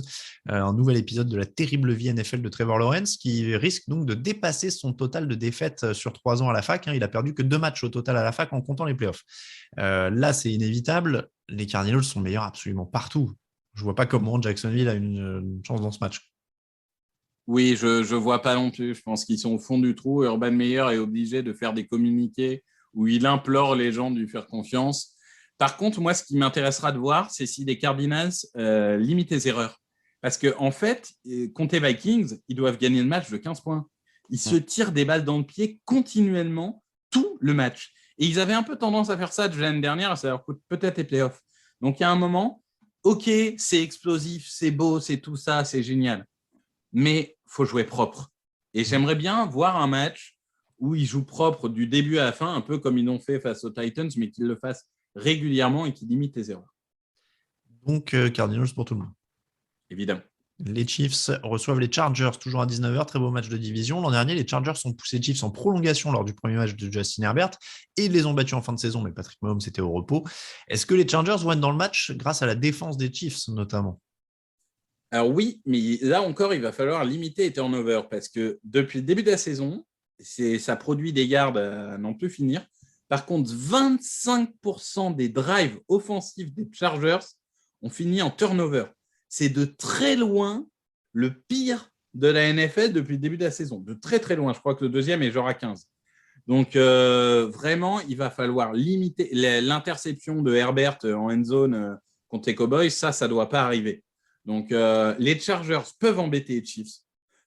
un nouvel épisode de la terrible vie NFL de Trevor Lawrence qui risque donc de dépasser son total de défaites sur 3 ans à la fac. Il n'a perdu que 2 matchs au total à la fac en comptant les playoffs. Là, c'est inévitable. Les Cardinals sont meilleurs absolument partout. Je ne vois pas comment Jacksonville a une chance dans ce match. Oui, je ne vois pas non plus. Je pense qu'ils sont au fond du trou. Urban Meyer est obligé de faire des communiqués où il implore les gens de lui faire confiance. Par contre, moi, ce qui m'intéressera de voir, c'est si les Cardinals limitent les erreurs. Parce qu'en fait, contre les Vikings, ils doivent gagner le match de 15 points. Ils se tirent des balles dans le pied continuellement tout le match. Et ils avaient un peu tendance à faire ça de l'année dernière, ça leur coûte peut-être les playoffs. Donc, il y a un moment, OK, c'est explosif, c'est beau, c'est tout ça, c'est génial. Mais il faut jouer propre. Et j'aimerais bien voir un match où ils jouent propre du début à la fin, un peu comme ils l'ont fait face aux Titans, mais qu'ils le fassent régulièrement et qu'ils limitent les erreurs. Donc, Cardinals pour tout le monde. Évidemment. Les Chiefs reçoivent les Chargers, toujours à 19h, très beau match de division. L'an dernier, les Chargers ont poussé les Chiefs en prolongation lors du premier match de Justin Herbert et ils les ont battus en fin de saison, mais Patrick Mahomes était au repos. Est-ce que les Chargers vont être dans le match grâce à la défense des Chiefs, notamment? Alors oui, mais là encore, il va falloir limiter les turnovers parce que depuis le début de la saison, ça produit des yards à n'en plus finir. Par contre, 25% des drives offensifs des Chargers ont fini en turnover. C'est de très loin le pire de la NFL depuis le début de la saison. De très, très loin. Je crois que le deuxième est genre à 15. Donc, vraiment, il va falloir limiter l'interception de Herbert en end zone contre les Cowboys. Ça ne doit pas arriver. Donc, les Chargers peuvent embêter les Chiefs,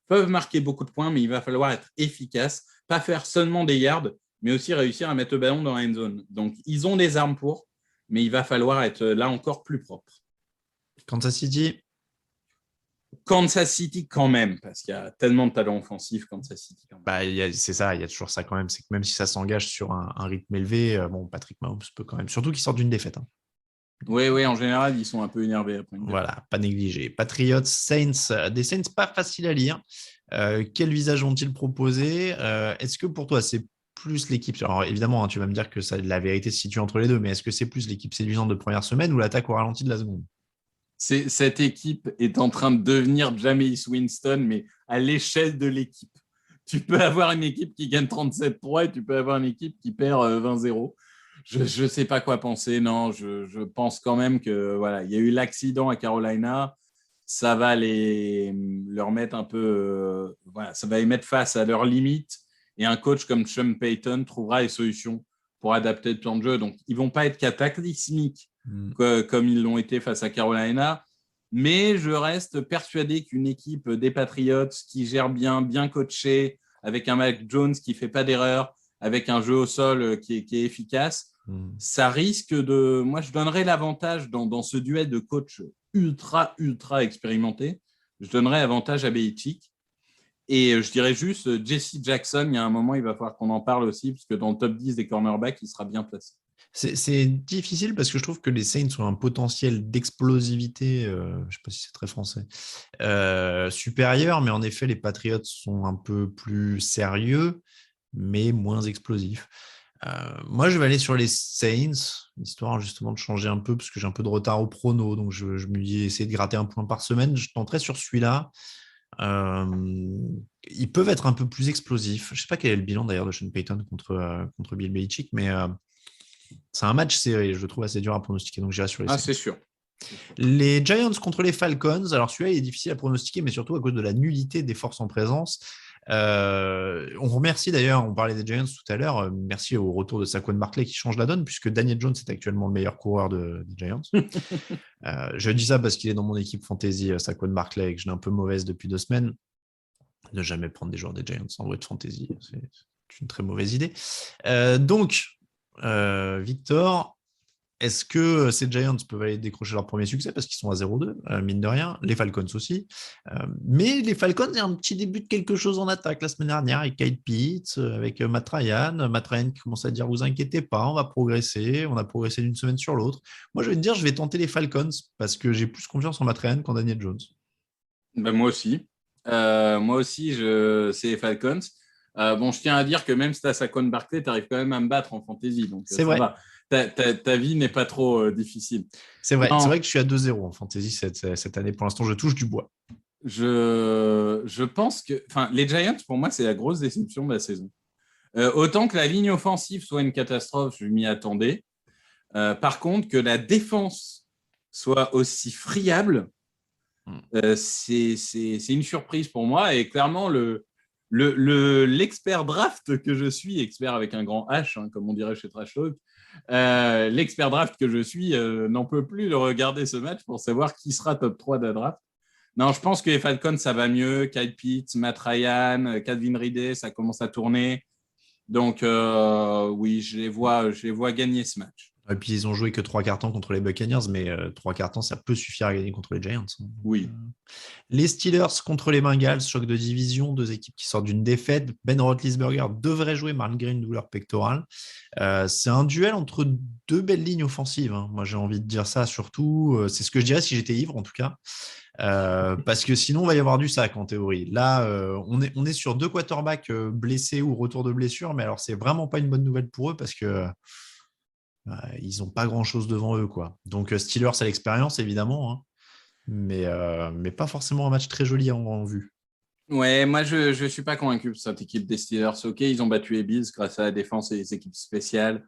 peuvent marquer beaucoup de points, mais il va falloir être efficace, pas faire seulement des yards, mais aussi réussir à mettre le ballon dans la end zone. Donc, ils ont des armes pour, mais il va falloir être là encore plus propre. Kansas City quand même, parce qu'il y a tellement de talent offensif, Kansas City. Quand même. C'est ça, il y a toujours ça quand même. C'est que même si ça s'engage sur un rythme élevé, Patrick Mahomes peut quand même, surtout qu'il sort d'une défaite. Oui, en général, ils sont un peu énervés après. Voilà, pas négligé. Patriots, Saints, des Saints pas faciles à lire. Quel visage ont-ils proposé? Est-ce que pour toi, c'est plus l'équipe? Alors évidemment, tu vas me dire que la vérité se situe entre les deux, mais est-ce que c'est plus l'équipe séduisante de première semaine ou l'attaque au ralenti de la seconde? Cette équipe est en train de devenir Jameis Winston, mais à l'échelle de l'équipe. Tu peux avoir une équipe qui gagne 37-3 et tu peux avoir une équipe qui perd 20-0. Je ne sais pas quoi penser. Non, je pense quand même que voilà, il y a eu l'accident à Carolina. Ça va leur mettre un peu, ça va les mettre face à leurs limites. Et un coach comme Sean Payton trouvera les solutions pour adapter le plan de jeu. Donc, ils ne vont pas être cataclysmiques comme ils l'ont été face à Carolina. Mais je reste persuadé qu'une équipe des Patriots qui gère bien coachée, avec un Mac Jones qui ne fait pas d'erreur, avec un jeu au sol qui est efficace, ça risque de... Moi, je donnerais l'avantage dans ce duel de coach ultra expérimenté. Je donnerais avantage à Belichick. Et je dirais juste, Jesse Jackson, il y a un moment, il va falloir qu'on en parle aussi, parce que dans le top 10 des cornerbacks, il sera bien placé. C'est difficile parce que je trouve que les Saints ont un potentiel d'explosivité, je ne sais pas si c'est très français, supérieur, mais en effet, les Patriots sont un peu plus sérieux, mais moins explosifs. Moi, je vais aller sur les Saints, histoire justement de changer un peu, parce que j'ai un peu de retard au prono, donc je me dis essayer de gratter un point par semaine. Je tenterai sur celui-là. Ils peuvent être un peu plus explosifs. Je ne sais pas quel est le bilan d'ailleurs de Sean Payton contre Bill Belichick, mais c'est un match serré, je le trouve assez dur à pronostiquer, donc j'irai sur les Saints. C'est sûr. Les Giants contre les Falcons. Alors, celui-là, il est difficile à pronostiquer, mais surtout à cause de la nullité des forces en présence. On remercie d'ailleurs, on parlait des Giants tout à l'heure, merci au retour de Saquon Barkley qui change la donne, puisque Daniel Jones est actuellement le meilleur coureur des Giants. Je dis ça parce qu'il est dans mon équipe fantasy, Saquon Barkley, et que je l'ai un peu mauvaise depuis 2 semaines. Ne jamais prendre des joueurs des Giants en vrai de fantasy, c'est une très mauvaise idée. Donc, Victor, est-ce que ces Giants peuvent aller décrocher leur premier succès parce qu'ils sont à 0-2, mine de rien, les Falcons aussi. Mais les Falcons, il y a un petit début de quelque chose en attaque la semaine dernière avec Kyle Pitts, avec Matt Ryan. Matt Ryan qui commence à dire vous inquiétez pas, on va progresser. On a progressé d'une semaine sur l'autre. Moi, je vais te dire, je vais tenter les Falcons parce que j'ai plus confiance en Matt Ryan qu'en Daniel Jones. Ben, moi aussi. C'est les Falcons. Je tiens à dire que même si tu as Saquon Barkley, tu arrives quand même à me battre en fantasy. Donc, c'est vrai. Va. Ta vie n'est pas trop difficile. C'est vrai. C'est vrai que je suis à 2-0 en fantasy cette année. Pour l'instant, je touche du bois. Je pense que les Giants, pour moi, c'est la grosse déception de la saison. Autant que la ligne offensive soit une catastrophe, je m'y attendais. Par contre, que la défense soit aussi friable, c'est une surprise pour moi. Et clairement, l'expert draft que je suis, expert avec un grand H, hein, comme on dirait chez Trash Talk, l'expert draft que je suis n'en peut plus de regarder ce match pour savoir qui sera top 3 de la draft. Non, je pense que les Falcons, ça va mieux. Kyle Pitts, Matt Ryan, Calvin Ridley, ça commence à tourner. Donc, oui, je les vois gagner ce match. Et puis, ils ont joué que 3 cartons contre les Buccaneers, mais 3 cartons, ça peut suffire à gagner contre les Giants. Oui. Les Steelers contre les Bengals, choc de division, 2 équipes qui sortent d'une défaite. Ben Roethlisberger devrait jouer malgré une douleur pectorale. C'est un duel entre 2 belles lignes offensives. Hein. Moi, j'ai envie de dire ça surtout. C'est ce que je dirais si j'étais ivre, en tout cas. Parce que sinon, il va y avoir du sac en théorie. Là, on est sur 2 quarterbacks blessés ou retour de blessure, mais alors, c'est vraiment pas une bonne nouvelle pour eux parce que ils n'ont pas grand-chose devant eux, quoi. Donc, Steelers a l'expérience, évidemment, hein, mais pas forcément un match très joli en vue. Ouais, moi, je ne suis pas convaincu de cette équipe des Steelers. OK, ils ont battu les Bills grâce à la défense et les équipes spéciales.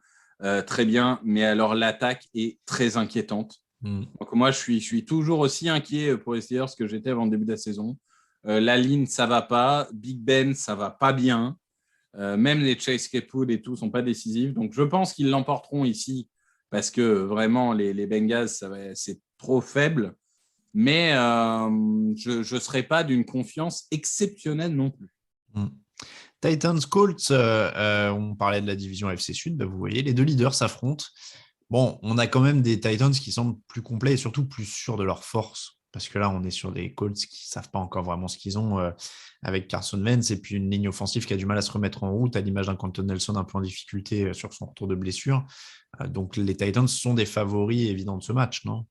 Très bien, mais alors l'attaque est très inquiétante. Donc, moi, je suis toujours aussi inquiet pour les Steelers que j'étais avant le début de la saison. La ligne, ça ne va pas. Big Ben, ça ne va pas bien. Même les Chase Claypool et tout ne sont pas décisifs. Donc, je pense qu'ils l'emporteront ici parce que vraiment, les Bengals, c'est trop faible. Mais je ne serai pas d'une confiance exceptionnelle non plus. Titans, Colts, on parlait de la division AFC Sud. Vous voyez, les 2 leaders s'affrontent. Bon, on a quand même des Titans qui semblent plus complets et surtout plus sûrs de leur force. Parce que là, on est sur des Colts qui ne savent pas encore vraiment ce qu'ils ont avec Carson Wentz et puis une ligne offensive qui a du mal à se remettre en route à l'image d'un Quentin Nelson un peu en difficulté sur son retour de blessure. Donc, les Titans sont des favoris évidents de ce match, non ?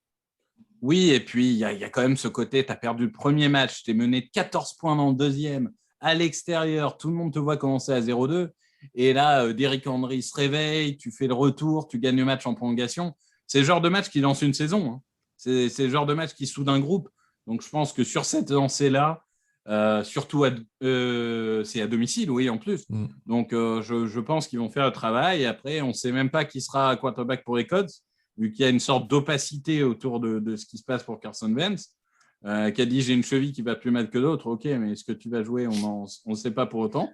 Oui, et puis il y a quand même ce côté, tu as perdu le premier match, tu es mené de 14 points dans le deuxième, à l'extérieur, tout le monde te voit commencer à 0-2. Et là, Derrick Henry se réveille, tu fais le retour, tu gagnes le match en prolongation. C'est le genre de match qui lance une saison, hein. C'est le genre de match qui soude un groupe. Donc, je pense que sur cette lancée-là, surtout c'est à domicile, oui, en plus. Donc, je pense qu'ils vont faire le travail. Et après, on ne sait même pas qui sera quarterback pour les Colts, vu qu'il y a une sorte d'opacité autour de ce qui se passe pour Carson Wentz, qui a dit « j'ai une cheville qui va plus mal que l'autre ». Ok, mais est-ce que tu vas jouer ? On ne sait pas pour autant.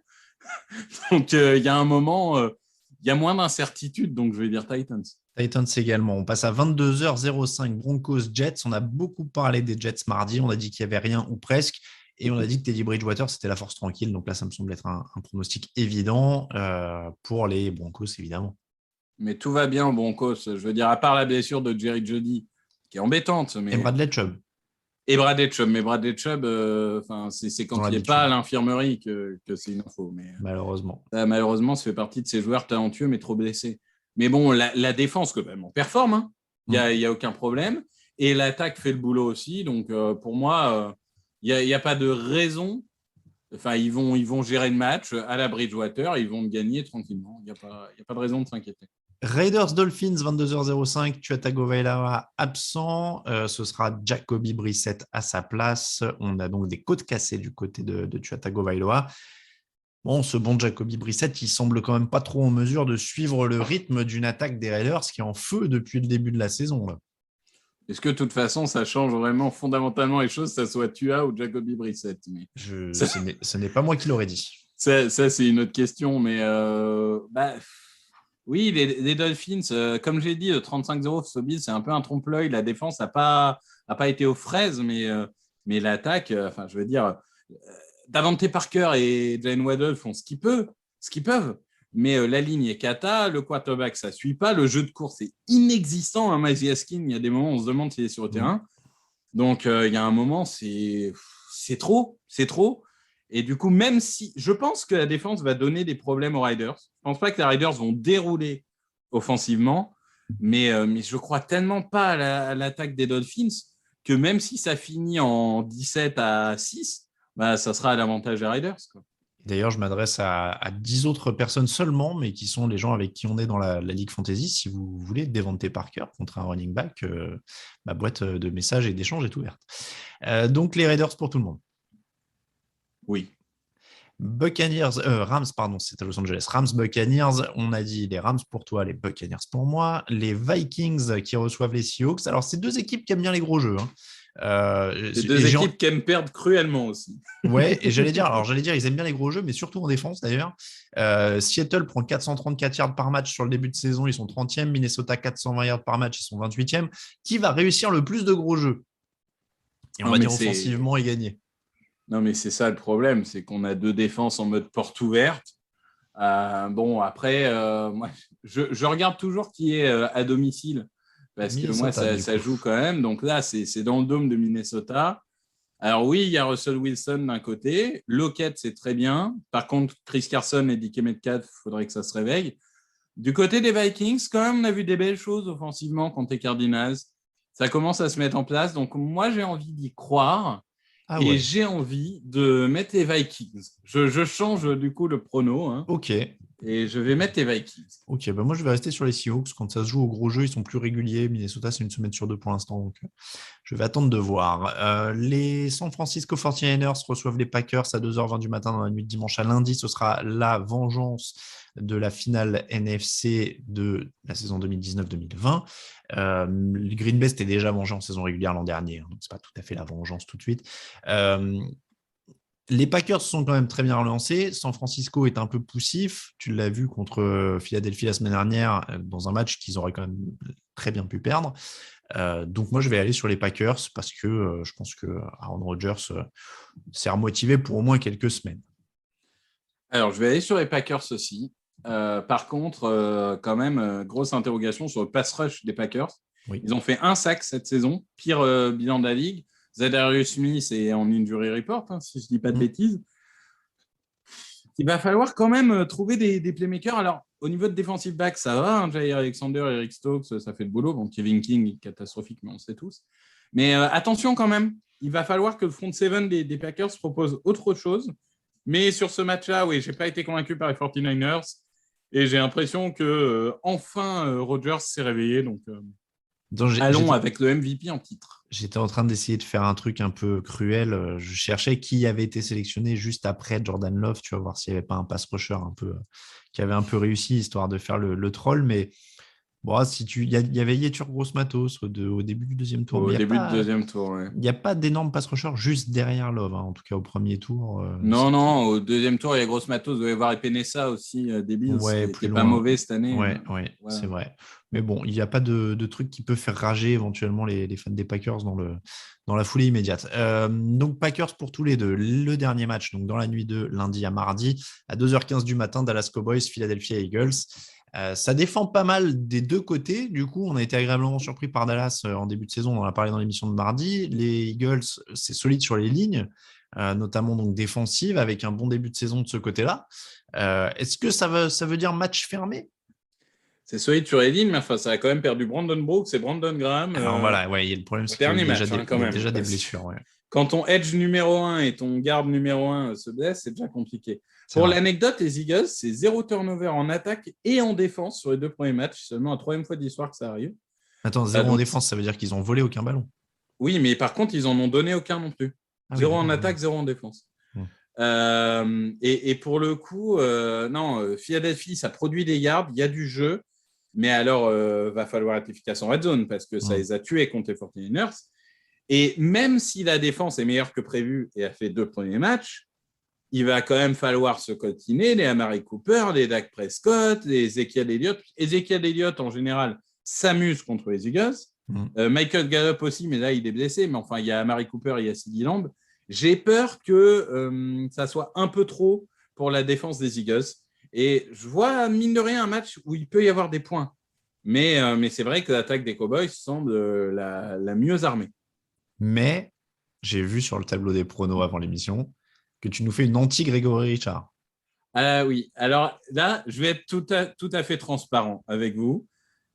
Donc, il y a un moment, il y a moins d'incertitude. Donc, je vais dire Titans. Titans également. On passe à 22h05, Broncos-Jets. On a beaucoup parlé des Jets mardi. On a dit qu'il n'y avait rien ou presque. Et on a dit que Teddy Bridgewater, c'était la force tranquille. Donc là, ça me semble être un pronostic évident pour les Broncos, évidemment. Mais tout va bien aux Broncos. Je veux dire, à part la blessure de Jerry Jeudy, qui est embêtante. Mais... Et Bradley Chubb. Mais Bradley Chubb, c'est quand il n'est pas à l'infirmerie que c'est une info. Mais, malheureusement. Malheureusement, ça fait partie de ces joueurs talentueux, mais trop blessés. Mais bon, la défense, quand même, on performe. Hein. Il n'y a aucun problème. Et l'attaque fait le boulot aussi. Donc, pour moi, il n'y a pas de raison. Enfin, ils vont gérer le match à la Bridgewater. Ils vont gagner tranquillement. Il n'y a pas de raison de s'inquiéter. Raiders Dolphins, 22h05. Tua Tagovailoa absent. Ce sera Jacoby Brissett à sa place. On a donc des côtes cassées du côté de Tua Tagovailoa. Bon, ce bon Jacoby Brissett, il semble quand même pas trop en mesure de suivre le rythme d'une attaque des Raiders qui est en feu depuis le début de la saison. Là. Est-ce que de toute façon, ça change vraiment fondamentalement les choses, que ça soit Tua ou Jacoby Brissett? Mais Ce n'est pas moi qui l'aurais dit. ça, c'est une autre question. Mais oui, les Dolphins, comme j'ai dit, 35-0 Sobies, c'est un peu un trompe-l'œil. La défense n'a pas été aux fraises, mais l'attaque, je veux dire, Davante Parker et Jalen Waddle font ce qu'ils peuvent. Mais la ligne est cata, le quarterback, ça ne suit pas, le jeu de course est inexistant. Miles Gaskin, il y a des moments où on se demande s'il est sur le terrain. Donc, il y a un moment, c'est trop. Et du coup, même si je pense que la défense va donner des problèmes aux Riders, je ne pense pas que les Riders vont dérouler offensivement, mais je ne crois tellement pas à l'attaque des Dolphins que même si ça finit en 17-6, ça sera à l'avantage des Riders, quoi. D'ailleurs, je m'adresse à 10 autres personnes seulement, mais qui sont les gens avec qui on est dans la Ligue Fantasy. Si vous voulez Devante Parker contre un running back, ma boîte de messages et d'échanges est ouverte. Donc, les Raiders pour tout le monde. Oui. Rams, c'est à Los Angeles. Rams, Buccaneers, on a dit les Rams pour toi, les Buccaneers pour moi. Les Vikings qui reçoivent les Seahawks. Alors, c'est deux équipes qui aiment bien les gros jeux. C'est deux équipes qui aiment perdre cruellement aussi. Ouais, et j'allais dire, ils aiment bien les gros jeux, mais surtout en défense d'ailleurs. Seattle prend 434 yards par match sur le début de saison, ils sont 30e. Minnesota, 420 yards par match, ils sont 28e. Qui va réussir le plus de gros jeux? Et on va dire offensivement et gagner. Non, mais c'est ça le problème, c'est qu'on a deux défenses en mode porte ouverte. Après, moi, je regarde toujours qui est à domicile, parce que moi, ça joue quand même. Donc là, c'est dans le dôme de Minnesota. Alors oui, il y a Russell Wilson d'un côté. Lockett, c'est très bien. Par contre, Chris Carson et DK Metcalf, il faudrait que ça se réveille. Du côté des Vikings, quand même, on a vu des belles choses offensivement contre les Cardinals. Ça commence à se mettre en place. Donc moi, j'ai envie d'y croire. J'ai envie de mettre les Vikings. Je change du coup le prono. Ok. Et je vais mettre les Vikings. Ok, moi je vais rester sur les Seahawks. Quand ça se joue au gros jeu, ils sont plus réguliers. Minnesota, c'est une semaine sur deux pour l'instant. Donc je vais attendre de voir. Les San Francisco 49ers reçoivent les Packers à 2h20 du matin dans la nuit de dimanche à lundi. Ce sera la vengeance de la finale NFC de la saison 2019-2020. Le Green Bay était déjà vengé en saison régulière l'an dernier, donc c'est pas tout à fait la vengeance tout de suite. Les Packers sont quand même très bien relancés. San Francisco est un peu poussif. Tu l'as vu contre Philadelphie la semaine dernière dans un match qu'ils auraient quand même très bien pu perdre. Donc moi je vais aller sur les Packers parce que je pense que Aaron Rodgers s'est remotivé pour au moins quelques semaines. Alors je vais aller sur les Packers aussi. Par contre, quand même, grosse interrogation sur le pass rush des Packers. Oui. Ils ont fait un sac cette saison, pire bilan de la ligue. Zadarius Smith est en injury report, si je ne dis pas de bêtises. Il va falloir quand même trouver des playmakers. Alors, au niveau de defensive back, ça va. Jair Alexander, Eric Stokes, ça fait le boulot. Bon, Kevin King, catastrophique, mais on sait tous. Mais attention quand même, il va falloir que le front seven des Packers propose autre chose. Mais sur ce match-là, oui, je n'ai pas été convaincu par les 49ers. Et j'ai l'impression que enfin Rodgers s'est réveillé. Donc, allons avec le MVP en titre. J'étais en train d'essayer de faire un truc un peu cruel. Je cherchais qui avait été sélectionné juste après Jordan Love. Tu vas voir s'il n'y avait pas un pass rusher qui avait un peu réussi, histoire de faire le troll. Mais bon, il y avait Yetur Gross-Matos au début du deuxième tour. Du deuxième tour, ouais. Il n'y a pas d'énorme pass rusher juste derrière Love, en tout cas au premier tour. Non, au deuxième tour, il y a Gross-Matos. Vous devez voir Epenesa aussi, débile. Ouais, c'est pas mauvais cette année. Ouais, c'est vrai. Mais bon, il n'y a pas de truc qui peut faire rager éventuellement les fans des Packers dans la foulée immédiate. Donc, Packers pour tous les deux. Le dernier match, donc dans la nuit de lundi à mardi, à 2h15 du matin, Dallas Cowboys, Philadelphia Eagles. Ça défend pas mal des deux côtés. Du coup, on a été agréablement surpris par Dallas en début de saison. On en a parlé dans l'émission de mardi. Les Eagles, c'est solide sur les lignes, notamment donc défensive, avec un bon début de saison de ce côté-là. Est-ce que ça veut dire match fermé? C'est solide sur les lignes, mais ça a quand même perdu Brandon Brooks et Brandon Graham. Alors voilà, le problème, c'est qu'il y a déjà des blessures. Ouais. Quand ton edge numéro 1 et ton garde numéro 1 se blessent, c'est déjà compliqué. Pour l'anecdote, les Eagles, c'est 0 turnover en attaque et en défense sur les deux premiers matchs. C'est seulement la troisième fois de l'histoire que ça arrive. Attends, 0 en défense, ça veut dire qu'ils n'ont volé aucun ballon? Oui, mais par contre, ils n'en ont donné aucun non plus. 0 en attaque, 0 en défense. Et pour le coup, Philadelphie, ça produit des yards, il y a du jeu. Mais alors, va falloir être efficace en red zone parce que ça les a tués contre les 49ers. Et même si la défense est meilleure que prévu et a fait 2 premiers matchs, il va quand même falloir se coltiner les Amari Cooper, les Dak Prescott, les Ezekiel Elliott. Ezekiel Elliott, en général, s'amuse contre les Eagles. Michael Gallup aussi, mais là, il est blessé. Mais enfin, il y a Amari Cooper, il y a CeeDee Lamb. J'ai peur que ça soit un peu trop pour la défense des Eagles. Et je vois, mine de rien, un match où il peut y avoir des points. Mais c'est vrai que l'attaque des Cowboys semble la mieux armée. Mais j'ai vu sur le tableau des pronos avant l'émission que tu nous fais une anti-Grégory Richard. Oui, alors là, je vais être tout à fait transparent avec vous.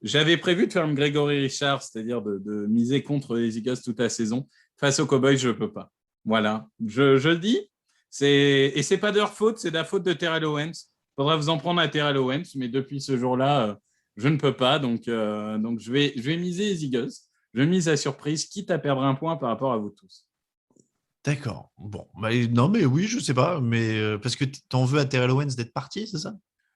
J'avais prévu de faire un Grégory Richard, c'est-à-dire de miser contre les Eagles toute la saison. Face aux Cowboys, je ne peux pas. Voilà, je le dis. Et ce n'est pas de leur faute, c'est de la faute de Terrell Owens. Il faudra vous en prendre à Terrell Owens, mais depuis ce jour-là, je ne peux pas. Donc je vais miser les Eagles. Je mise la surprise, quitte à perdre un point par rapport à vous tous. D'accord. Bon, non, mais oui, je ne sais pas. Mais parce que tu en veux à Terrell Owens d'être parti, c'est ça?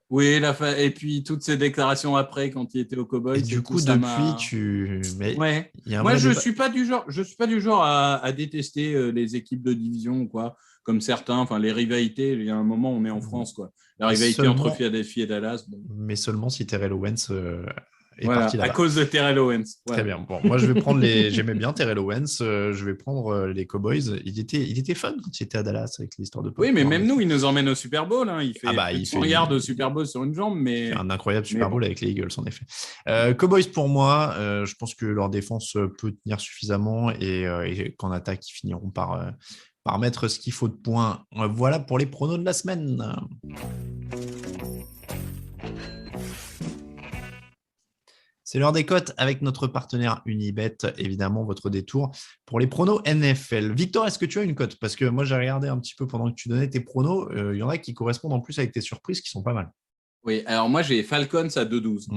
Oui, et puis toutes ces déclarations après, quand il était au Cowboys. Et du coup, depuis, tu. Mais ouais. Moi, je ne suis pas du genre à détester les équipes de division, quoi. Comme certains, enfin les rivalités, il y a un moment on est en France, quoi. La rivalité entre Philadelphie et Dallas. Bon. Mais seulement si Terrell Owens est parti là-bas. À cause de Terrell Owens. Très bien. Bon, moi je vais prendre j'aimais bien Terrell Owens. Je vais prendre les Cowboys. Il était fun quand il était à Dallas avec l'histoire de. Oui, mais même nous, il nous emmène au Super Bowl. Hein. Il fait 100 yards de Super Bowl sur une jambe, mais un incroyable Super Bowl avec les Eagles en effet. Cowboys pour moi, je pense que leur défense peut tenir suffisamment et qu'en attaque ils finiront par mettre ce qu'il faut de points. Voilà pour les pronos de la semaine. C'est l'heure des cotes avec notre partenaire Unibet, évidemment, votre détour pour les pronos NFL. Victor, est-ce que tu as une cote? Parce que moi, j'ai regardé un petit peu pendant que tu donnais tes pronos. Il y en a qui correspondent en plus avec tes surprises qui sont pas mal. Oui, alors moi, j'ai Falcons à 2-12.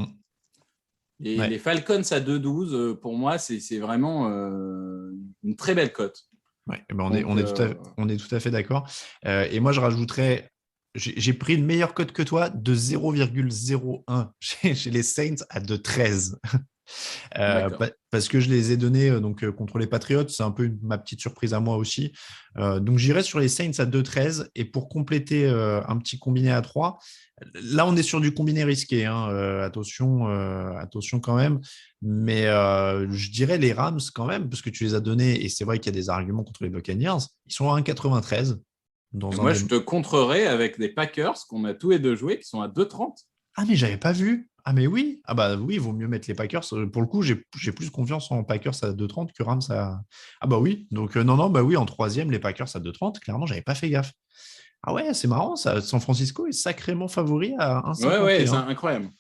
Et les Falcons à 2-12, pour moi, c'est vraiment une très belle cote. Ouais, ben on est tout à fait d'accord. Et moi, je rajouterais, j'ai pris une meilleure cote que toi de 0,01 chez les Saints à 2,13. Parce que je les ai donnés contre les Patriots. C'est un peu ma petite surprise à moi aussi. Donc, j'irai sur les Saints à 2,13. Et pour compléter un petit combiné à 3, là, on est sur du combiné risqué. Attention quand même. Mais je dirais les Rams quand même, parce que tu les as donnés. Et c'est vrai qu'il y a des arguments contre les Buccaneers. Ils sont à 1,93. Moi, je te contrerai avec les Packers qu'on a tous les deux joués qui sont à 2,30. Ah, mais j'avais pas vu. Ah, mais oui. Ah, bah oui, il vaut mieux mettre les Packers. Pour le coup, j'ai plus confiance en Packers à 2,30 que Rams à. Ah, bah oui. Donc, non, bah oui, en troisième, les Packers à 2,30. Clairement, j'avais pas fait gaffe. Ah, ouais, c'est marrant. Ça. San Francisco est sacrément favori à 1,51. Ouais, c'est incroyable.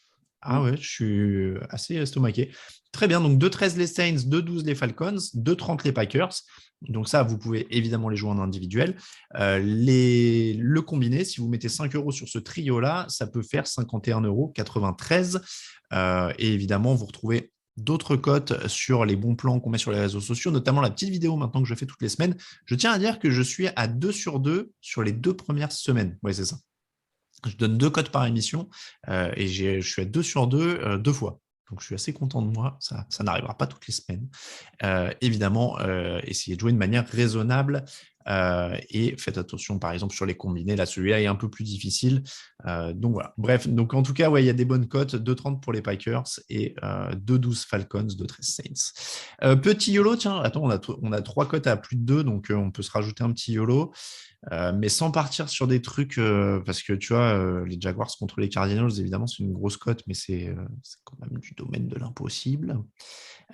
Ah, ouais, je suis assez estomaqué. Très bien. Donc, 2,13 les Saints, 2,12 les Falcons, 2,30 les Packers. Donc ça, vous pouvez évidemment les jouer en individuel. Le combiné, si vous mettez 5 € sur ce trio-là, ça peut faire 51,93 €. Et évidemment, vous retrouvez d'autres cotes sur les bons plans qu'on met sur les réseaux sociaux, notamment la petite vidéo maintenant que je fais toutes les semaines. Je tiens à dire que je suis à 2 sur 2 sur les 2 premières semaines. Oui, c'est ça. Je donne 2 cotes par émission et je suis à 2 sur 2 deux fois. Donc, je suis assez content de moi. Ça n'arrivera pas toutes les semaines. Évidemment, essayez de jouer de manière raisonnable et faites attention, par exemple, sur les combinés. Là, celui-là est un peu plus difficile. Donc, voilà. Bref, donc, en tout cas, ouais, il y a des bonnes cotes. 2,30 pour les Packers et 2,12 Falcons, 2,13 Saints. Petit YOLO, tiens. Attends, on a 3 cotes à plus de 2, donc on peut se rajouter un petit YOLO. Mais sans partir sur des trucs, parce que tu vois, les Jaguars contre les Cardinals, évidemment, c'est une grosse cote, mais c'est quand même du domaine de l'impossible.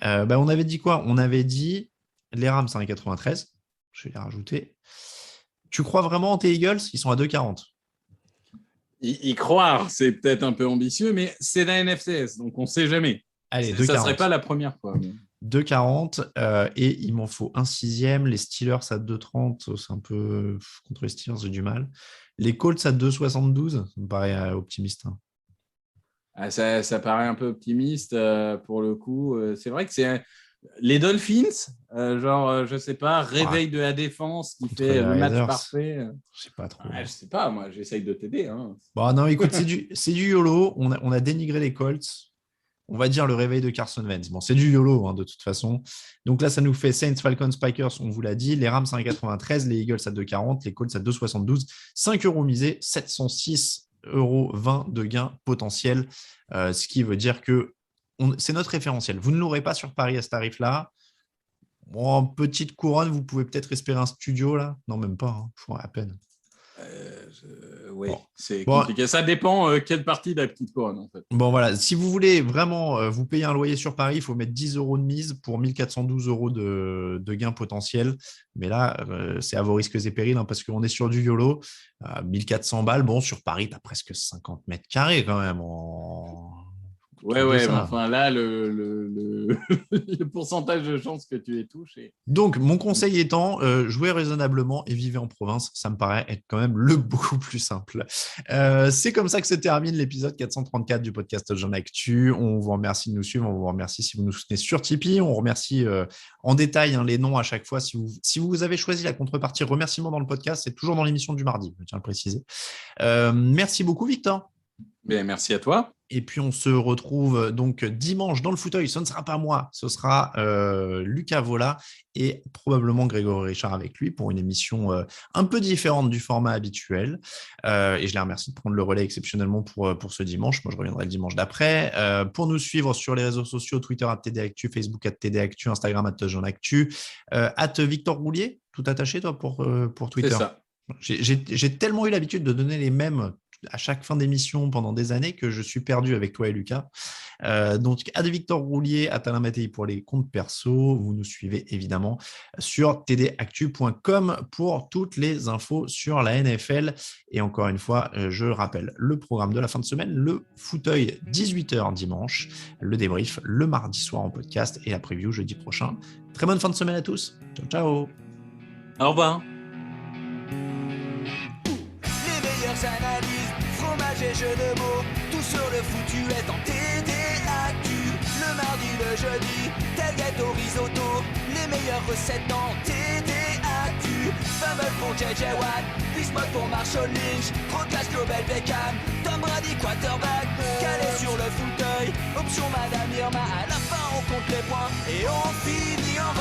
On avait dit quoi? On avait dit les Rams à 1,93. Je vais les rajouter. Tu crois vraiment en tes Eagles? Ils sont à 2,40. Y croire, c'est peut-être un peu ambitieux, mais c'est la NFCS, donc on ne sait jamais. Allez, ça ne serait pas la première fois. Mais... 2,40 et il m'en faut un 6e. Les Steelers à 2,30, c'est un peu contre les Steelers, j'ai du mal. Les Colts à 2,72, ça me paraît optimiste. Ça paraît un peu optimiste pour le coup. C'est vrai que c'est les Dolphins, je sais pas, réveil de la défense qui contre fait le match parfait. Je sais pas trop. Je sais pas, moi j'essaye de t'aider. Hein. Bon, non, écoute, c'est du YOLO. On a dénigré les Colts. on va dire le réveil de Carson Wentz. Bon, c'est du YOLO hein, de toute façon. Donc là, ça nous fait Saints, Falcons, Packers, on vous l'a dit. Les Rams à 1,93, les Eagles à 2,40, les Colts à 2,72. 5 € misés, 706,20 € de gain potentiel. Ce qui veut dire que c'est notre référentiel. Vous ne l'aurez pas sur Paris à ce tarif-là. Bon, en petite couronne, vous pouvez peut-être espérer un studio là. Non, même pas. Hein. À peine. Oui, bon. C'est compliqué. Ça dépend quelle partie de la petite couronne, en fait. Bon, voilà. Si vous voulez vraiment vous payer un loyer sur Paris, il faut mettre 10 € de mise pour 1412 € de gain potentiel. Mais là, c'est à vos risques et périls hein, parce qu'on est sur du YOLO. 1400 balles. Bon, sur Paris, tu as presque 50 mètres carrés quand même. Ouais, mais enfin là, le pourcentage de chances que tu les touches. Donc, mon conseil étant, jouez raisonnablement et vivez en province. Ça me paraît être quand même le beaucoup plus simple. C'est comme ça que se termine l'épisode 434 du podcast Jeune Actu. On vous remercie de nous suivre. On vous remercie si vous nous soutenez sur Tipeee. On remercie en détail les noms à chaque fois. Si vous avez choisi la contrepartie remerciement dans le podcast, c'est toujours dans l'émission du mardi, je tiens à le préciser. Merci beaucoup, Victor. Bien, merci à toi. Et puis, on se retrouve donc dimanche dans le fauteuil. Ce ne sera pas moi, ce sera Lucas Vola et probablement Grégory Richard avec lui pour une émission un peu différente du format habituel. Et je les remercie de prendre le relais exceptionnellement pour ce dimanche. Moi, je reviendrai le dimanche d'après. Pour nous suivre sur les réseaux sociaux, Twitter @TDActu, Facebook @TDActu, Instagram @JeanActu, @Victor Roulier, tout attaché toi pour Twitter. C'est ça. J'ai tellement eu l'habitude de donner les mêmes à chaque fin d'émission pendant des années que je suis perdu avec toi et Lucas. Donc, @Victor Roulier, @Alain Mattei pour les comptes perso. Vous nous suivez évidemment sur tdactu.com pour toutes les infos sur la NFL. Et encore une fois, je rappelle le programme de la fin de semaine, le fauteuil 18h dimanche, le débrief le mardi soir en podcast et la preview jeudi prochain. Très bonne fin de semaine à tous. Ciao, ciao. Au revoir. Analyse, fromage et jeux de mots, tout sur le foutu est en TDAQ. Le mardi, le jeudi, tel gâteau risotto, les meilleures recettes en TDAQ. Fumble pour JJ Watt, Bismuth pour Marshall Lynch, Proclash Global Beckham, Tom Brady quarterback, calé sur le fauteuil, option Madame Irma, à la fin on compte les points et on finit en